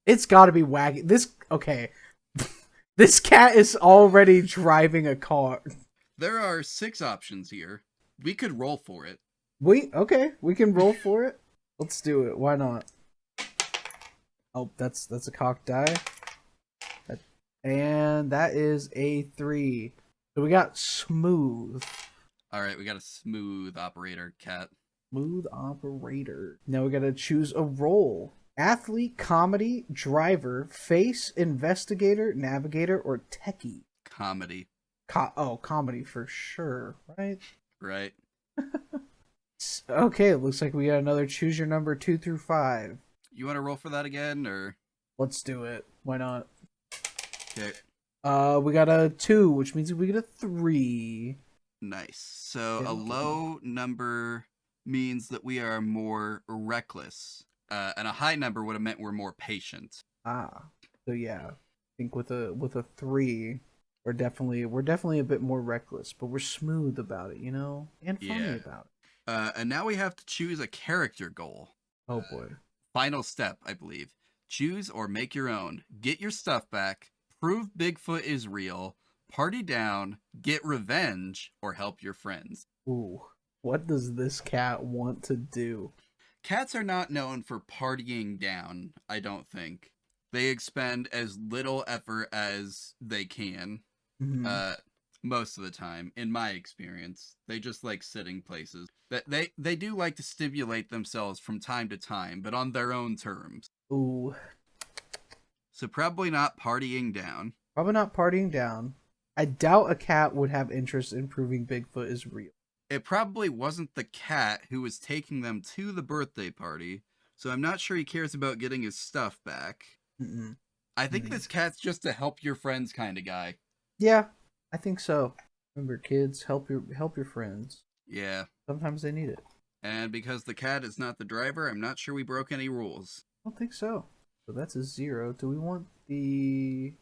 It's gotta be wacky. Okay. This cat is already driving a car. There are 6 options here. We could roll for it. We can roll for it. Let's do it. Why not? Oh, that's a cocked die. And that is a 3. So we got smooth. Alright, we got a smooth operator, cat. Smooth operator. Now we gotta choose a role. Athlete, comedy, driver, face, investigator, navigator, or techie. Comedy. Comedy for sure, right? Right. Okay, it looks like we got another choose your number 2 through 5. You want to roll for that again, or? Let's do it. Why not? Okay. We got a 2, which means we get a 3. Nice. So a low number means that we are more reckless, and a high number would have meant we're more patient. So yeah, I think with a 3. We're definitely a bit more reckless, but we're smooth about it, and funny about it. And now we have to choose a character goal. Oh boy. Final step, I believe. Choose or make your own. Get your stuff back. Prove Bigfoot is real. party down, get revenge, or help your friends. Ooh, what does this cat want to do? Cats are not known for partying down, I don't think. They expend as little effort as they can, most of the time, in my experience. They just like sitting places. They do like to stimulate themselves from time to time, but on their own terms. Ooh. So probably not partying down. Probably not partying down. I doubt a cat would have interest in proving Bigfoot is real. It probably wasn't the cat who was taking them to the birthday party, so I'm not sure he cares about getting his stuff back. Mm-mm. I think this cat's just a help your friends kind of guy. Yeah, I think so. Remember, kids, help your friends. Yeah. Sometimes they need it. And because the cat is not the driver, I'm not sure we broke any rules. I don't think so. So that's a 0. Do we want the...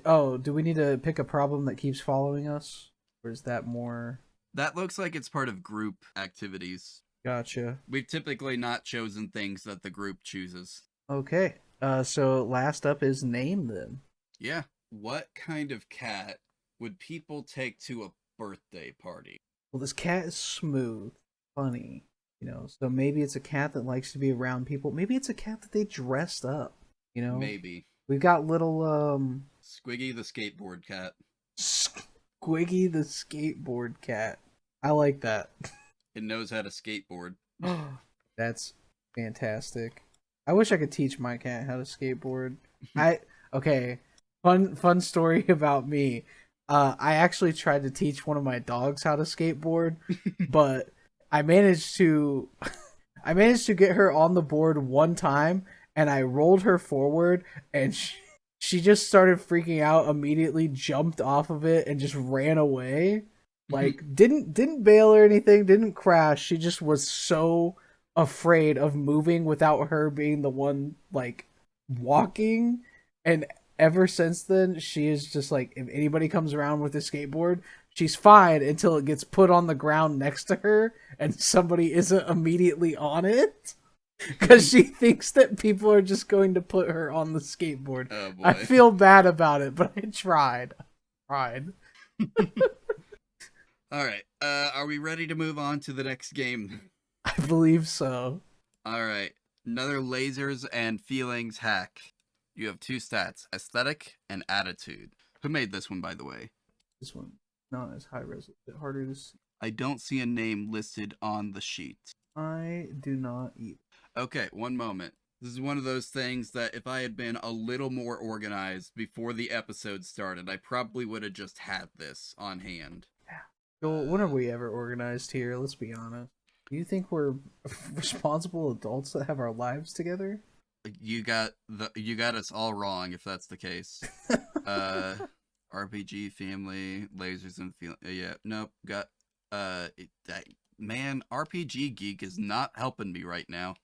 Oh, do we need to pick a problem that keeps following us? Or is that more... That looks like it's part of group activities. Gotcha. We've typically not chosen things that the group chooses. Okay. So last up is name them. Yeah. What kind of cat would people take to a birthday party? Well, this cat is smooth, funny, so maybe it's a cat that likes to be around people. Maybe it's a cat that they dressed up, Maybe. We've got little, Squiggy the skateboard cat. Squiggy the skateboard cat. I like that. It knows how to skateboard. That's fantastic. I wish I could teach my cat how to skateboard. Okay. Fun story about me. I actually tried to teach one of my dogs how to skateboard, but I managed to get her on the board one time, and I rolled her forward, and she just started freaking out, immediately jumped off of it, and just ran away. Like, didn't bail or anything, didn't crash. She just was so afraid of moving without her being the one, like, walking. And ever since then, she is just like, if anybody comes around with a skateboard, she's fine until it gets put on the ground next to her and somebody isn't immediately on it. Because she thinks that people are just going to put her on the skateboard. Oh, boy. I feel bad about it, but I tried. All right. Are we ready to move on to the next game? I believe so. All right. Another lasers and feelings hack. You have 2 stats, aesthetic and attitude. Who made this one, by the way? This one, not as high res, a bit harder to see. I don't see a name listed on the sheet. I do not either. Okay, one moment. This is one of those things that if I had been a little more organized before the episode started, I probably would have just had this on hand. Joel, when are we ever organized here? Let's be honest. Do you think we're responsible adults that have our lives together? You got us all wrong if that's the case. RPG, family, lasers, and feel. Yeah, nope. Got man, RPG Geek is not helping me right now.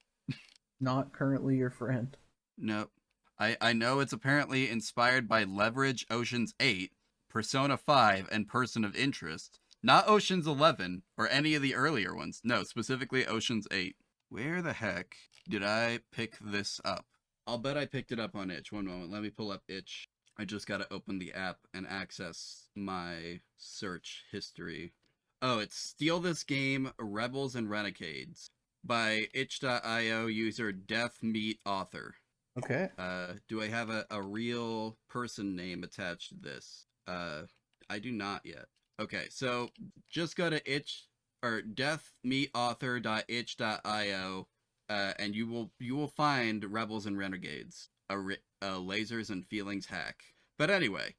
Not currently your friend. Nope. I know it's apparently inspired by Leverage, Ocean's 8, Persona 5, and Person of Interest. Not Ocean's 11, or any of the earlier ones. No, specifically Ocean's 8. Where the heck did I pick this up? I'll bet I picked it up on Itch. One moment, let me pull up Itch. I just gotta open the app and access my search history. Oh, it's Steal This Game, Rebels and Renegades by itch.io user Death Meat Author. Okay. Do I have a real person name attached to this? I do not yet. Okay, so just go to deathmeatauthor.itch.io, and you will find Rebels and Renegades, a lasers and feelings hack. But anyway,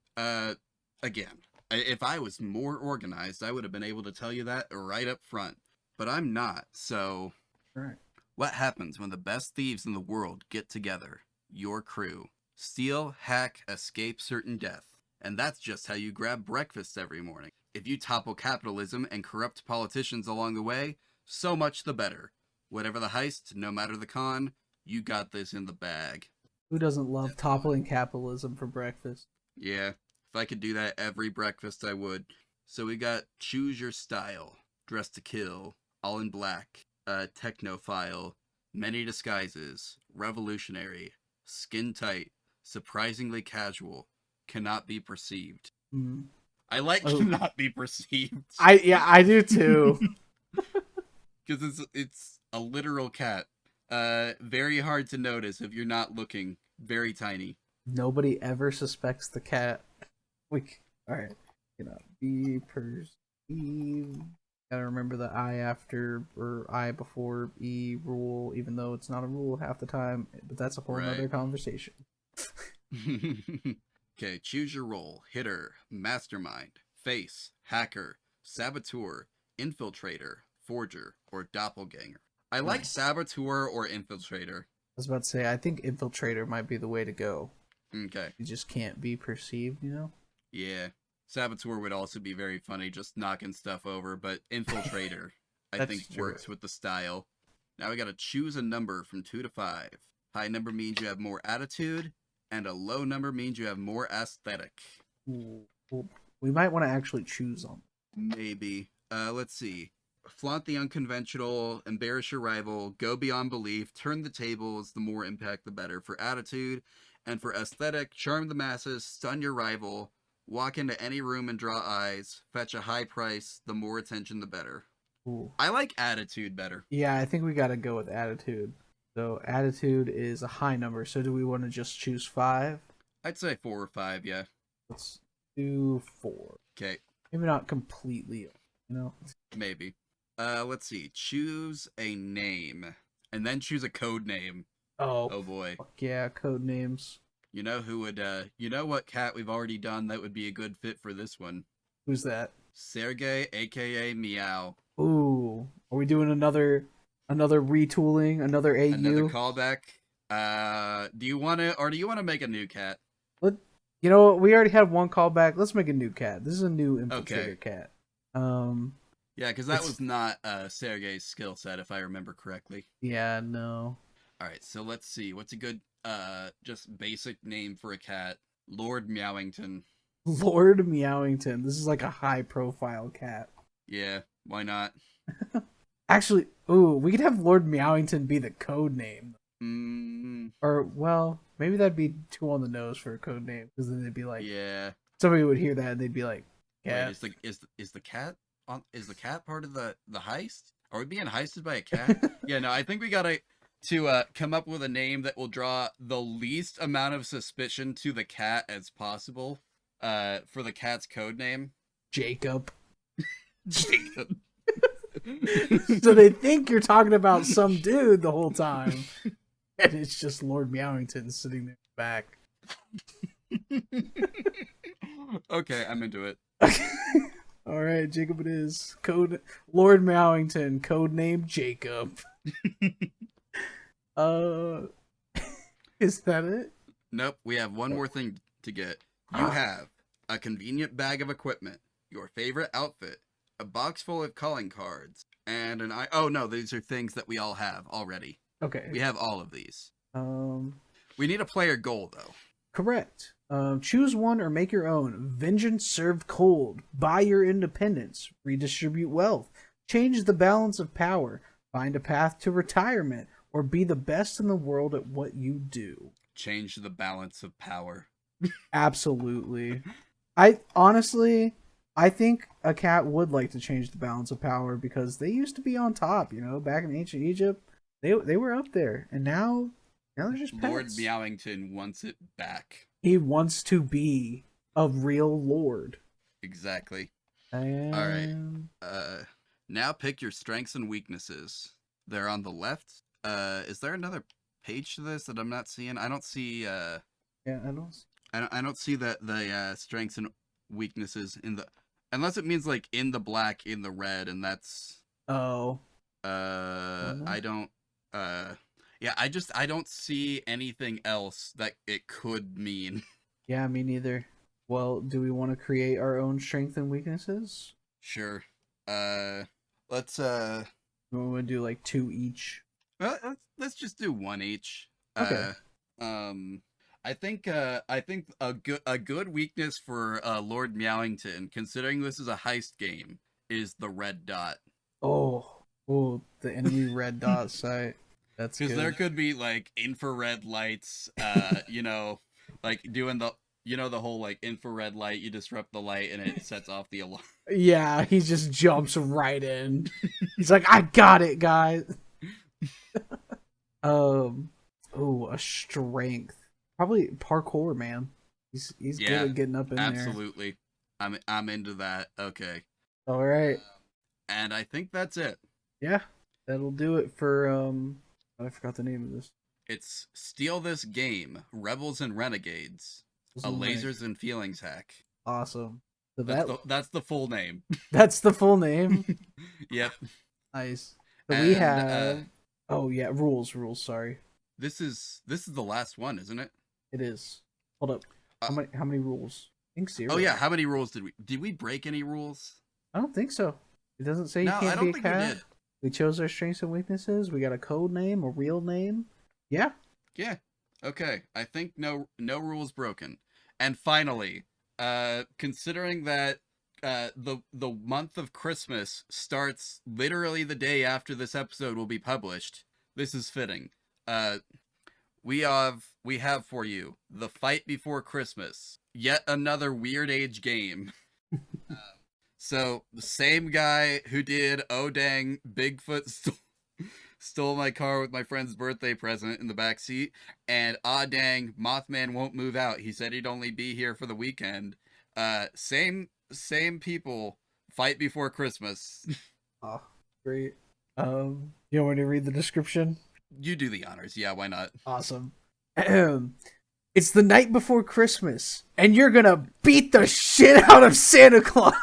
again, if I was more organized, I would have been able to tell you that right up front. But I'm not, so... All right. What happens when the best thieves in the world get together? Your crew. Steal, hack, escape certain death. And that's just how you grab breakfast every morning. If you topple capitalism and corrupt politicians along the way, so much the better. Whatever the heist, no matter the con, you got this in the bag. Who doesn't love toppling capitalism for breakfast? Yeah, if I could do that every breakfast, I would. So we got Choose Your Style, Dress to Kill, All in Black, Technophile, Many Disguises, Revolutionary, Skin Tight, Surprisingly Casual, Cannot Be Perceived. I like to not be perceived. I do too. Because it's a literal cat. Very hard to notice if you're not looking. Very tiny. Nobody ever suspects the cat. All right. Be perceived. Gotta remember the I after or I before E rule, even though it's not a rule half the time. But that's a whole other conversation. Okay, choose your role. Hitter, mastermind, face, hacker, saboteur, infiltrator, forger, or doppelganger. I like saboteur or infiltrator. I was about to say, I think infiltrator might be the way to go. Okay. You just can't be perceived, you know? Yeah. Saboteur would also be very funny, just knocking stuff over, but infiltrator, I think, works with the style. Now we gotta choose a number from 2 to 5. High number means you have more attitude, and a low number means you have more aesthetic. Ooh. We might want to actually choose them. Maybe. Let's see. Flaunt the unconventional, embarrass your rival, go beyond belief, turn the tables, the more impact the better. For attitude, and for aesthetic, charm the masses, stun your rival, walk into any room and draw eyes, fetch a high price, the more attention the better. Ooh. I like attitude better. Yeah, I think we gotta go with attitude. So attitude is a high number, so do we want to just choose 5? I'd say 4 or 5, yeah. Let's do 4. Okay. Maybe not completely, you know? Maybe. Let's see. Choose a name, and then choose a code name. Oh boy. Fuck yeah, code names. You know who would, you know what cat we've already done that would be a good fit for this one? Who's that? Sergey, aka Meow. Ooh. Are we doing another retooling, another AU? Another callback? Do you want to make a new cat? You know what? We already had one callback. Let's make a new cat. This is a new infiltrator cat. Yeah, because that was not Sergey's skill set, if I remember correctly. Yeah, no. All right, so let's see. What's a good, just basic name for a cat? Lord Meowington. Lord Meowington. This is like a high-profile cat. Yeah, why not? Actually, we could have Lord Meowington be the code name. Or, well, maybe that'd be too on the nose for a code name, because then they'd be like, yeah, somebody would hear that and they'd be like, cat. Wait, is the cat is the cat part of the heist? Are we being heisted by a cat? Yeah, no, I think we gotta come up with a name that will draw the least amount of suspicion to the cat as possible. For the cat's code name, Jacob. Jacob. So they think you're talking about some dude the whole time, and it's just Lord Meowington sitting there back. Okay, I'm into it. All right, Jacob it is. Code Lord Meowington, code name Jacob. Is that it? Nope, we have one more thing to get. You have a convenient bag of equipment, your favorite outfit, a box full of calling cards, and an oh no, these are things that we all have already. Okay. We have all of these. We need a player goal though. Correct. Choose one or make your own. Vengeance served cold. Buy your independence. Redistribute wealth. Change the balance of power. Find a path to retirement. Or be the best in the world at what you do. Change the balance of power. Absolutely. I think a cat would like to change the balance of power because they used to be on top, back in ancient Egypt. They were up there, and now they're just pets. Lord Meowington wants it back. He wants to be a real lord. Exactly. And... All right. Now pick your strengths and weaknesses. They're on the left. Is there another page to this that I'm not seeing? I don't see. Yeah, I don't see the strengths and weaknesses in the, unless it means like in the black, in the red, and that's. Oh. I don't. Yeah, I don't see anything else that it could mean. Yeah, me neither. Well, do we want to create our own strengths and weaknesses? Sure. Let's We want to do like 2 each. Well, let's just do 1 each. Okay. I think a good weakness for Lord Meowington, considering this is a heist game, is the red dot. Oh, the enemy red dot sight. That's because there could be like infrared lights, like doing You know the whole like infrared light, you disrupt the light and it sets off the alarm. Yeah, he just jumps right in. He's like, I got it, guys. Oh, a strength. Probably parkour, man. He's good Yeah, at getting up in there. absolutely. I'm into that. Okay. All right. And I think that's it. Yeah, that'll do it for I forgot the name of this. It's Steal This Game, Rebels and Renegades, a lasers and feelings hack. Awesome. So That's the full name. That's the full name. Yep. Nice. So we have oh yeah, rules, sorry. This is the last one, isn't it? It is. Hold up. How many rules? I think 0. Oh yeah, how many rules did we break any rules? I don't think so. It doesn't say you No, can't I don't be a think cat. we did. We chose our strengths and weaknesses. We got a code name, a real name. Yeah. Yeah. Okay. I think no rules broken. And finally, considering that the month of Christmas starts literally the day after this episode will be published, this is fitting. We have for you The Fight Before Christmas, yet another Weird Age game. So the same guy who did Oh Dang Bigfoot stole my car with my friend's birthday present in the back seat, and Ah Dang Mothman Won't Move Out. He said he'd only be here for the weekend. Same people. Fight Before Christmas. Oh, great. You want me to read the description? You do the honors. Yeah, why not? Awesome. It's the night before Christmas, and you're gonna beat the shit out of Santa Claus.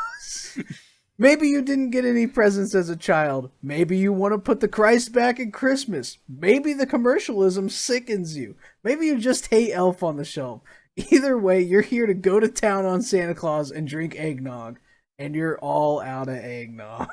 Maybe you didn't get any presents as a child. Maybe you want to put the Christ back in Christmas. Maybe the commercialism sickens you. Maybe you just hate Elf on the Shelf. Either way, you're here to go to town on Santa Claus and drink eggnog. And you're all out of eggnog.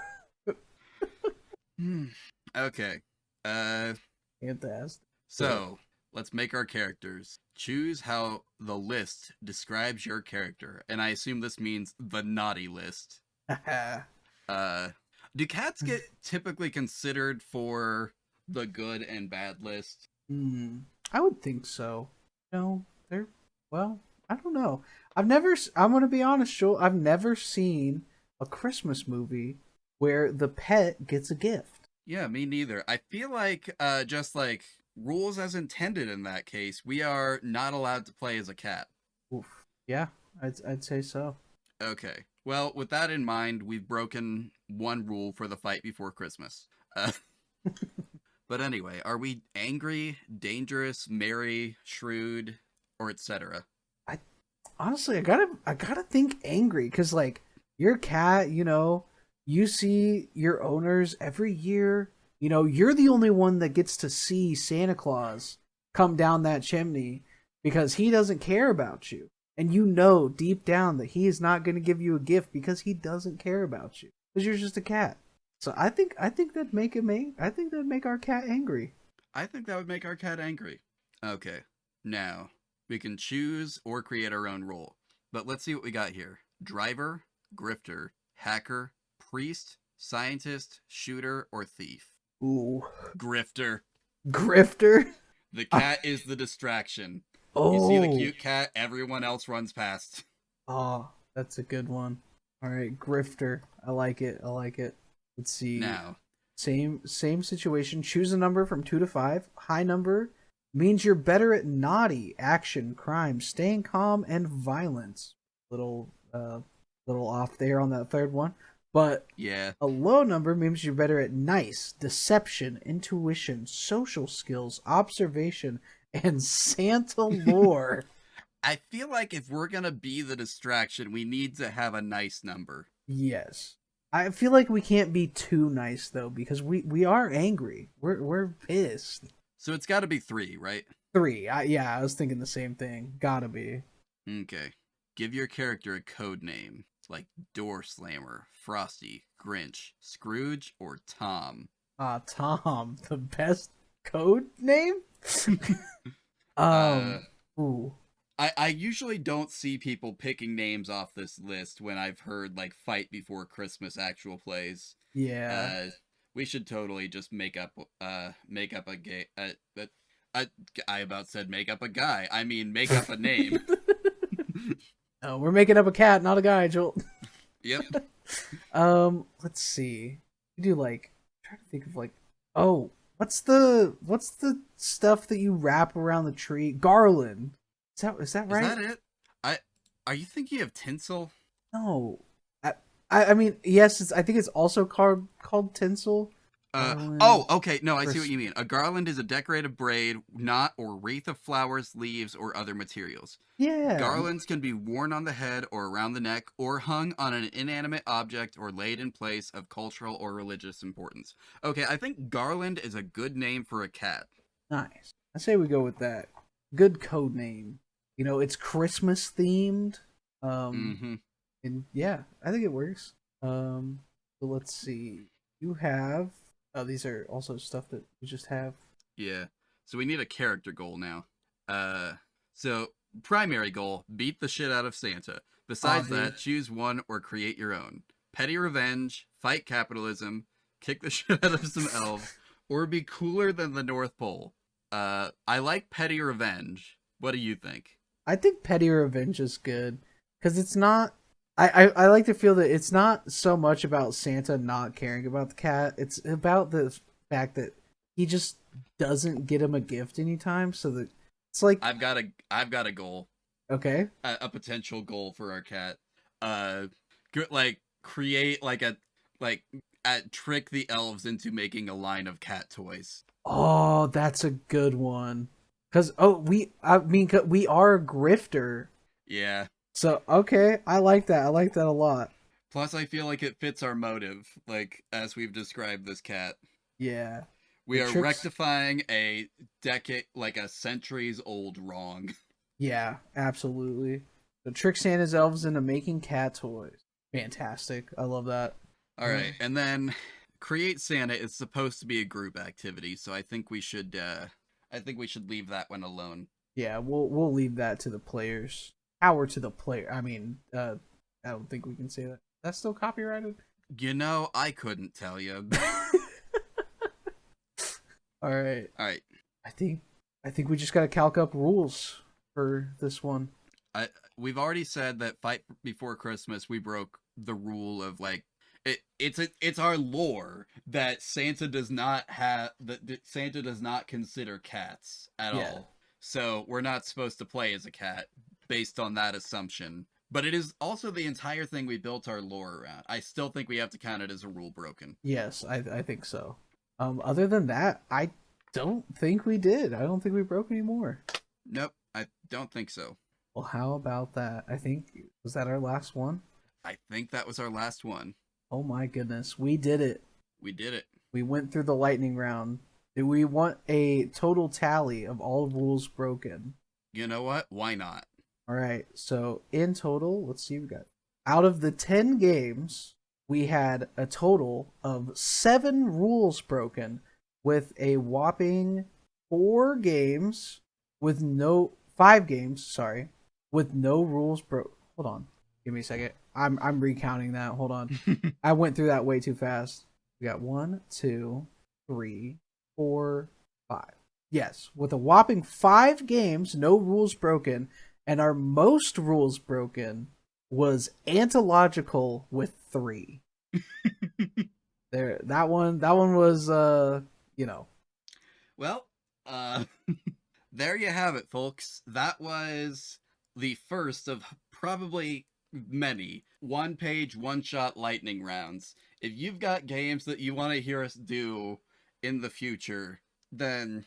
Okay. Fantastic. So, let's make our characters. Choose how the list describes your character. And I assume this means the naughty list. Do cats get typically considered for the good and bad list? I would think so. No, well, I don't know. I'm gonna be honest, Joel, I've never seen a Christmas movie where the pet gets a gift. Yeah, me neither. I feel like, just like rules as intended in that case, we are not allowed to play as a cat. Oof. Yeah, I'd say so. Okay. Well, with that in mind, we've broken one rule for The Fight Before Christmas. But anyway, are we angry, dangerous, merry, shrewd, or etc.? Honestly, I gotta think angry, because like your cat, you see your owners every year. You're the only one that gets to see Santa Claus come down that chimney because he doesn't care about you. And deep down that he is not going to give you a gift because he doesn't care about you. Because you're just a cat. So I think that'd make our cat angry. I think that would make our cat angry. Okay. Now, we can choose or create our own role. But let's see what we got here. Driver, grifter, hacker, priest, scientist, shooter, or thief. Ooh. Grifter. Grifter? The cat is the distraction. Oh. You see the cute cat, everyone else runs past. Oh, that's a good one. All right, grifter. I like it. Let's see. Now. Same situation. Choose a number from 2 to 5. High number means you're better at naughty, action, crime, staying calm, and violence. Little off there on that third one. But yeah, a low number means you're better at nice, deception, intuition, social skills, observation, and Santa lore. I feel like if we're gonna be the distraction, we need to have a nice number. Yes. I feel like we can't be too nice though, because we are angry. We're pissed. So it's got to be 3, right? 3. I was thinking the same thing. Gotta be. Okay. Give your character a code name, like Door Slammer, Frosty, Grinch, Scrooge, or Tom. Tom, the best code name? Ooh. I usually don't see people picking names off this list when I've heard like Fight Before Christmas actual plays. Yeah. We should totally just make up a gay. I about said make up a guy. I mean make up a name. We're making up a cat, not a guy, Joel. Yep. Let's see. We do like try to think of like oh, what's the stuff that you wrap around the tree? Garland. Is that Is right? that it? I Are you thinking of tinsel? No. I mean yes, I think it's also called tinsel. Oh, Garland. okay. No, I see what Chris. you mean. A garland is a decorative braid, knot, or wreath of flowers, leaves, or other materials. Yeah. Garlands can be worn on the head or around the neck, or hung on an inanimate object or laid in place of cultural or religious importance. Okay, I think garland is a good name for a cat. Nice. I say we go with that. Good code name. It's Christmas themed. Um, Mm-hmm. and yeah, I think it works. So let's see. You have. Oh, these are also stuff that we just have. Yeah. So we need a character goal now. So primary goal, beat the shit out of Santa. Besides that, Obvious. choose one or create your own. Petty revenge, fight capitalism, kick the shit out of some elves, or be cooler than the North Pole. I like petty revenge. What do you think? I think Petty Revenge is good because it's not. I like to feel that it's not so much about Santa not caring about the cat. It's about the fact that he just doesn't get him a gift anytime. So that it's like I've got a goal, okay, a potential goal for our cat. Uh, like create like trick the elves into making a line of cat toys. oh, that's a good one. Cause I mean, 'cause we are a grifter. Yeah. So okay, I like that. I like that a lot. Plus, I feel like it fits our motive, like as we've described this cat. Yeah, the We are tricks. rectifying a decade, like a centuries old wrong. Yeah, absolutely. The trick Santa's elves into making cat toys. Fantastic. I love that. All right, and then create Santa is supposed to be a group activity, so I think we should leave that one alone. Yeah, we'll leave that to the players. Power to the player. I mean, I don't think we can say that. That's still copyrighted. You know, I couldn't tell you. All right. All right, I think I think we just gotta calc up rules for this one. we've already said that fight before Christmas we broke the rule of like it's our lore that Santa does not have that Santa does not consider cats at Yeah. all. So we're not supposed to play as a cat based on that assumption. But it is also the entire thing we built our lore around. I still think we have to count it as a rule broken. Yes, I think so. Other than that, I don't think we did. I don't think we broke any more. Nope, I don't think so. Well, how about that? I think was that our last one? I think that was our last one. Oh my goodness, we did it. We did it. We went through the lightning round. Do we want a total tally of all rules broken? You know what? Why not? All right. So in total, let's see. We got out of the 10 games, we had a total of 7 rules broken, with a whopping 4 games with no 5 games. Sorry, with no rules broke. Hold on. Give me a second. I'm recounting that. Hold on. I went through that way too fast. We got 1, 2, 3, 4, 5. Yes, with a whopping 5 games, no rules broken, and our most rules broken was Anthological with 3. There, that one was you know. Well, there you have it, folks. That was the first of probably many one-page, one-shot lightning rounds. If you've got games that you want to hear us do in the future, then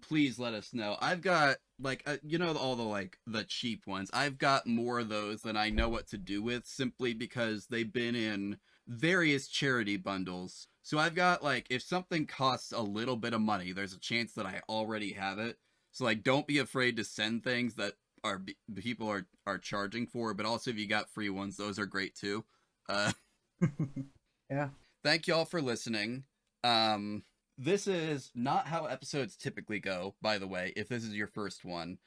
please let us know. I've got all the like the cheap ones. I've got more of those than I know what to do with, simply because they've been in various charity bundles. So I've got like, if something costs a little bit of money, there's a chance that I already have it. So like, don't be afraid to send things that people are charging for. But also, if you got free ones, those are great too. Yeah. Thank y'all for listening. This is not how episodes typically go, by the way, if this is your first one.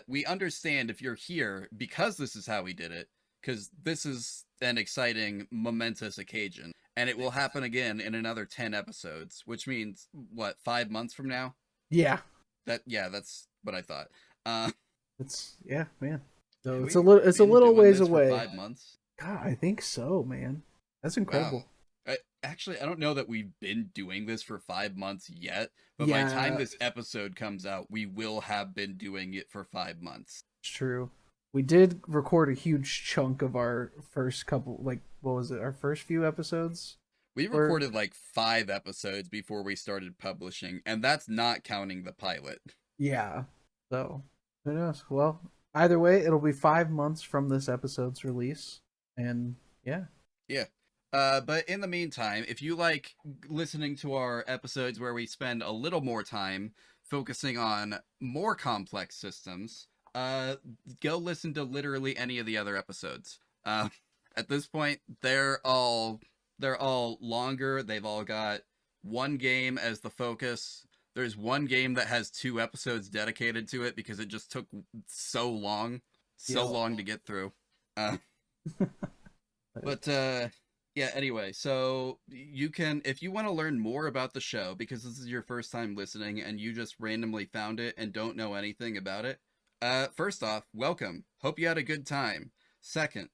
We understand if you're here because this is how we did it, because this is an exciting, momentous occasion. And it will happen again in another 10 episodes, which means, what, 5 months from now? Yeah. That's what I thought. It's yeah, man. So Have it's we it's a been little doing ways this for away. 5 months? God, I think so, man. That's Wow. incredible. I don't know that we've been doing this for 5 months yet, but by the time Yeah, this episode comes out, we will have been doing it for 5 months. it's true. We did record a huge chunk of our first couple, like, what was it? Our first few episodes? We Or recorded like 5 episodes before we started publishing, and that's not counting the pilot. yeah. So who knows? Well, either way, it'll be 5 months from this episode's release, and yeah. Yeah. But in the meantime, if you like listening to our episodes where we spend a little more time focusing on more complex systems, go listen to literally any of the other episodes. At this point, they're all longer. They've all got one game as the focus. There's one game that has 2 episodes dedicated to it because it just took so Yeah. long to get through. Uh, but yeah, anyway, so you can, if you want to learn more about the show, because this is your first time listening and you just randomly found it and don't know anything about it, first off, welcome. Hope you had a good time. Second,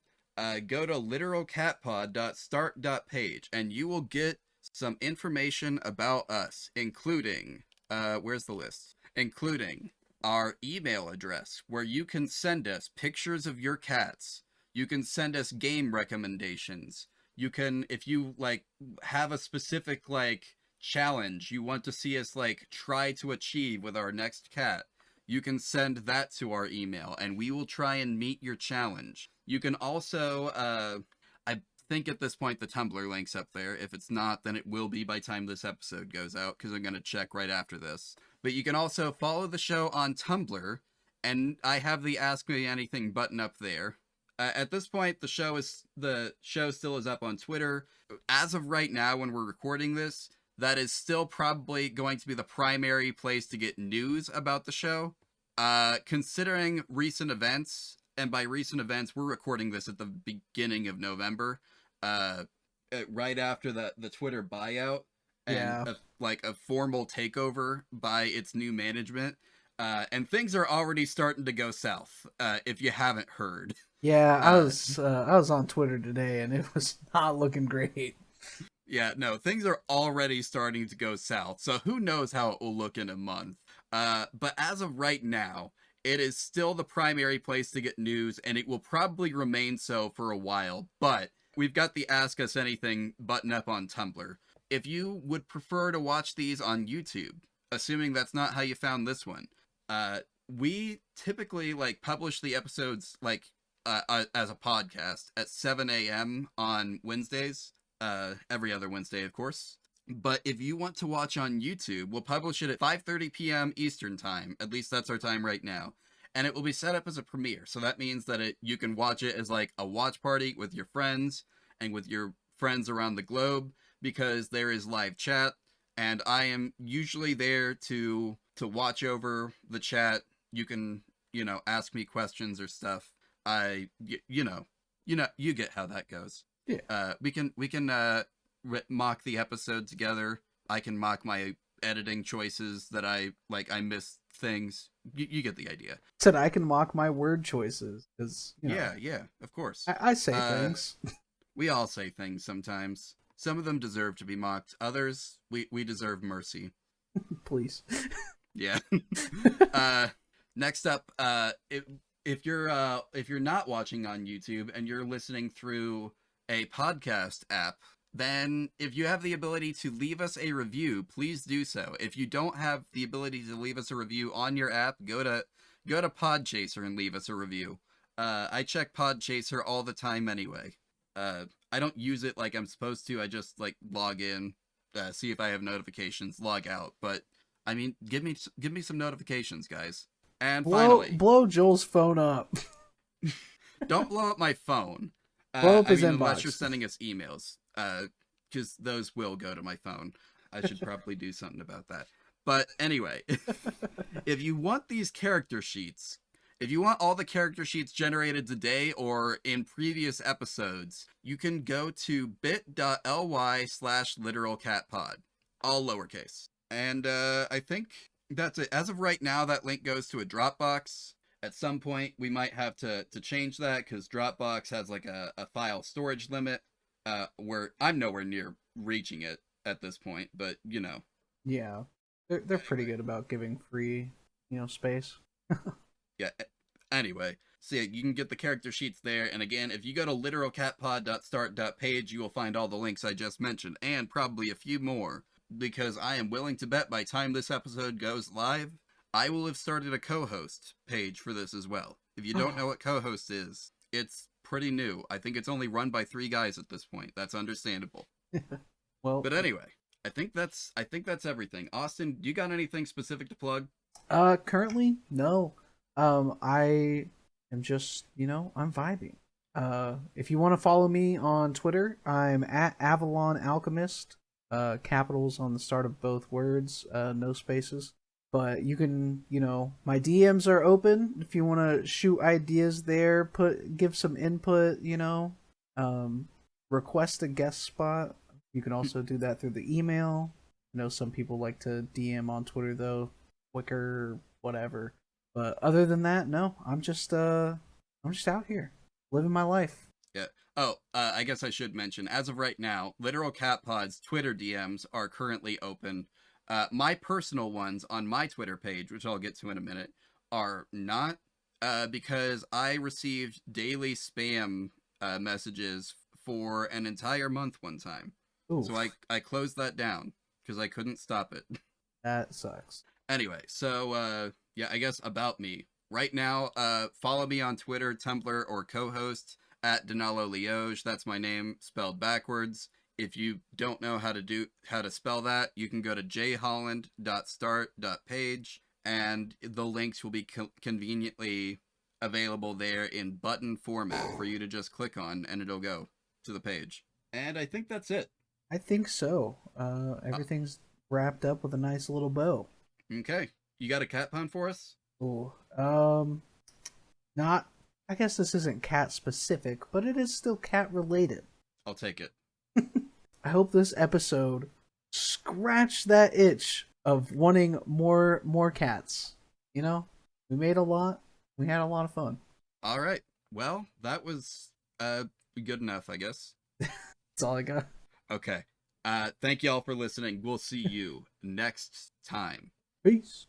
go to literalcatpod.start.page and you will get some information about us, including, where's the list? Including our email address, where you can send us pictures of your cats. You can send us game recommendations. You can, if you like have a specific like challenge you want to see us like try to achieve with our next cat, you can send that to our email and we will try and meet your challenge. You can also I think at this point the Tumblr link's up there. If it's not, then it will be by time this episode goes out, because I'm going to check right after this. But you can also follow the show on Tumblr, and I have the Ask Me Anything button up there. At this point, the show still is up on Twitter. As of right now, when we're recording this, that is still probably going to be the primary place to get news about the show. Considering recent events, and by recent events, we're recording this at the beginning of November, right after the Twitter buyout and Yeah. a formal takeover by its new management. And things are already starting to go south, if you haven't heard. Yeah, I was on Twitter today and it was not looking great. Yeah, no, things are already starting to go south, so who knows how it will look in a month. But as of right now, it is still the primary place to get news, and it will probably remain so for a while, but we've got the Ask Us Anything button up on Tumblr. If you would prefer to watch these on YouTube, assuming that's not how you found this one, we typically like publish the episodes like as a podcast at 7 a.m. on Wednesdays, every other Wednesday, of course. But if you want to watch on YouTube, we'll publish it at 5:30 p.m. Eastern Time. At least that's our time right now. And it will be set up as a premiere. So that means that you can watch it as like a watch party with your friends and with your friends around the globe, because there is live chat. And I am usually there to watch over the chat. You can, ask me questions or stuff. You get how that goes. Yeah. We can mock the episode together. I can mock my editing choices that I miss things. You get the idea. Said I can mock my word choices because Yeah, of course. I say things. We all say things sometimes. Some of them deserve to be mocked. Others, we deserve mercy. Please. Yeah. Next up, if you're not watching on YouTube and you're listening through a podcast app, then if you have the ability to leave us a review, please do so. If you don't have the ability to leave us a review on your app, go to Podchaser and leave us a review. I check Podchaser all the time anyway. I don't use it like I'm supposed to. I just like log in, see if I have notifications, log out. But I mean, give me some notifications, guys. And finally, blow Joel's phone up. don't blow up my phone. Blow up his inbox. Unless you're sending us emails, because those will go to my phone. I should probably do something about that. But anyway, if you want these character sheets, if you want all the character sheets generated today or in previous episodes, you can go to bit.ly/literalcatpod, all lowercase. And I think that's it. As of right now, that link goes to a Dropbox. At some point, we might have to change that because Dropbox has like a file storage limit. Where I'm nowhere near reaching it at this point, but you know. Yeah, they're pretty good about giving free, space. Yeah. Anyway, so yeah, you can get the character sheets there. And again, if you go to literalcatpod.start.page, you will find all the links I just mentioned and probably a few more. Because I am willing to bet by time this episode goes live, I will have started a co-host page for this as well. If you don't know what co-host is, it's pretty new. I think it's only run by 3 guys at this point. That's understandable. Well, But anyway, I think that's everything. Austin, do you got anything specific to plug? currently, no. I am just, I'm vibing. If you want to follow me on Twitter, I'm at Avalon Alchemist. Capitals on the start of both words, no spaces. But you can, my DMs are open if you want to shoot ideas there. Give some input. Request a guest spot. You can also do that through the email. I know some people like to DM on Twitter though, quicker, whatever. But other than that, no. I'm just out here living my life. Yeah. Oh, I guess I should mention, as of right now, Literal Cat Pod's Twitter DMs are currently open. My personal ones on my Twitter page, which I'll get to in a minute, are not, because I received daily spam messages for an entire month one time. Oof. So I closed that down because I couldn't stop it. That sucks. Anyway, so yeah, I guess about me. Right now, follow me on Twitter, Tumblr, or co-host at Denalo Lioge. That's my name spelled backwards. If you don't know how to spell that, you can go to jholland.start.page, and the links will be conveniently available there in button format for you to just click on, and it'll go to the page. And I think that's it. I think so. Everything's wrapped up with a nice little bow. Okay. You got a cat pun for us? Ooh. Not. I guess this isn't cat specific, but it is still cat related. I'll take it. I hope this episode scratched that itch of wanting more cats. We made a lot. We had a lot of fun. All right. Well, that was good enough, I guess. That's all I got. Okay. Thank y'all for listening. We'll see you next time. Peace.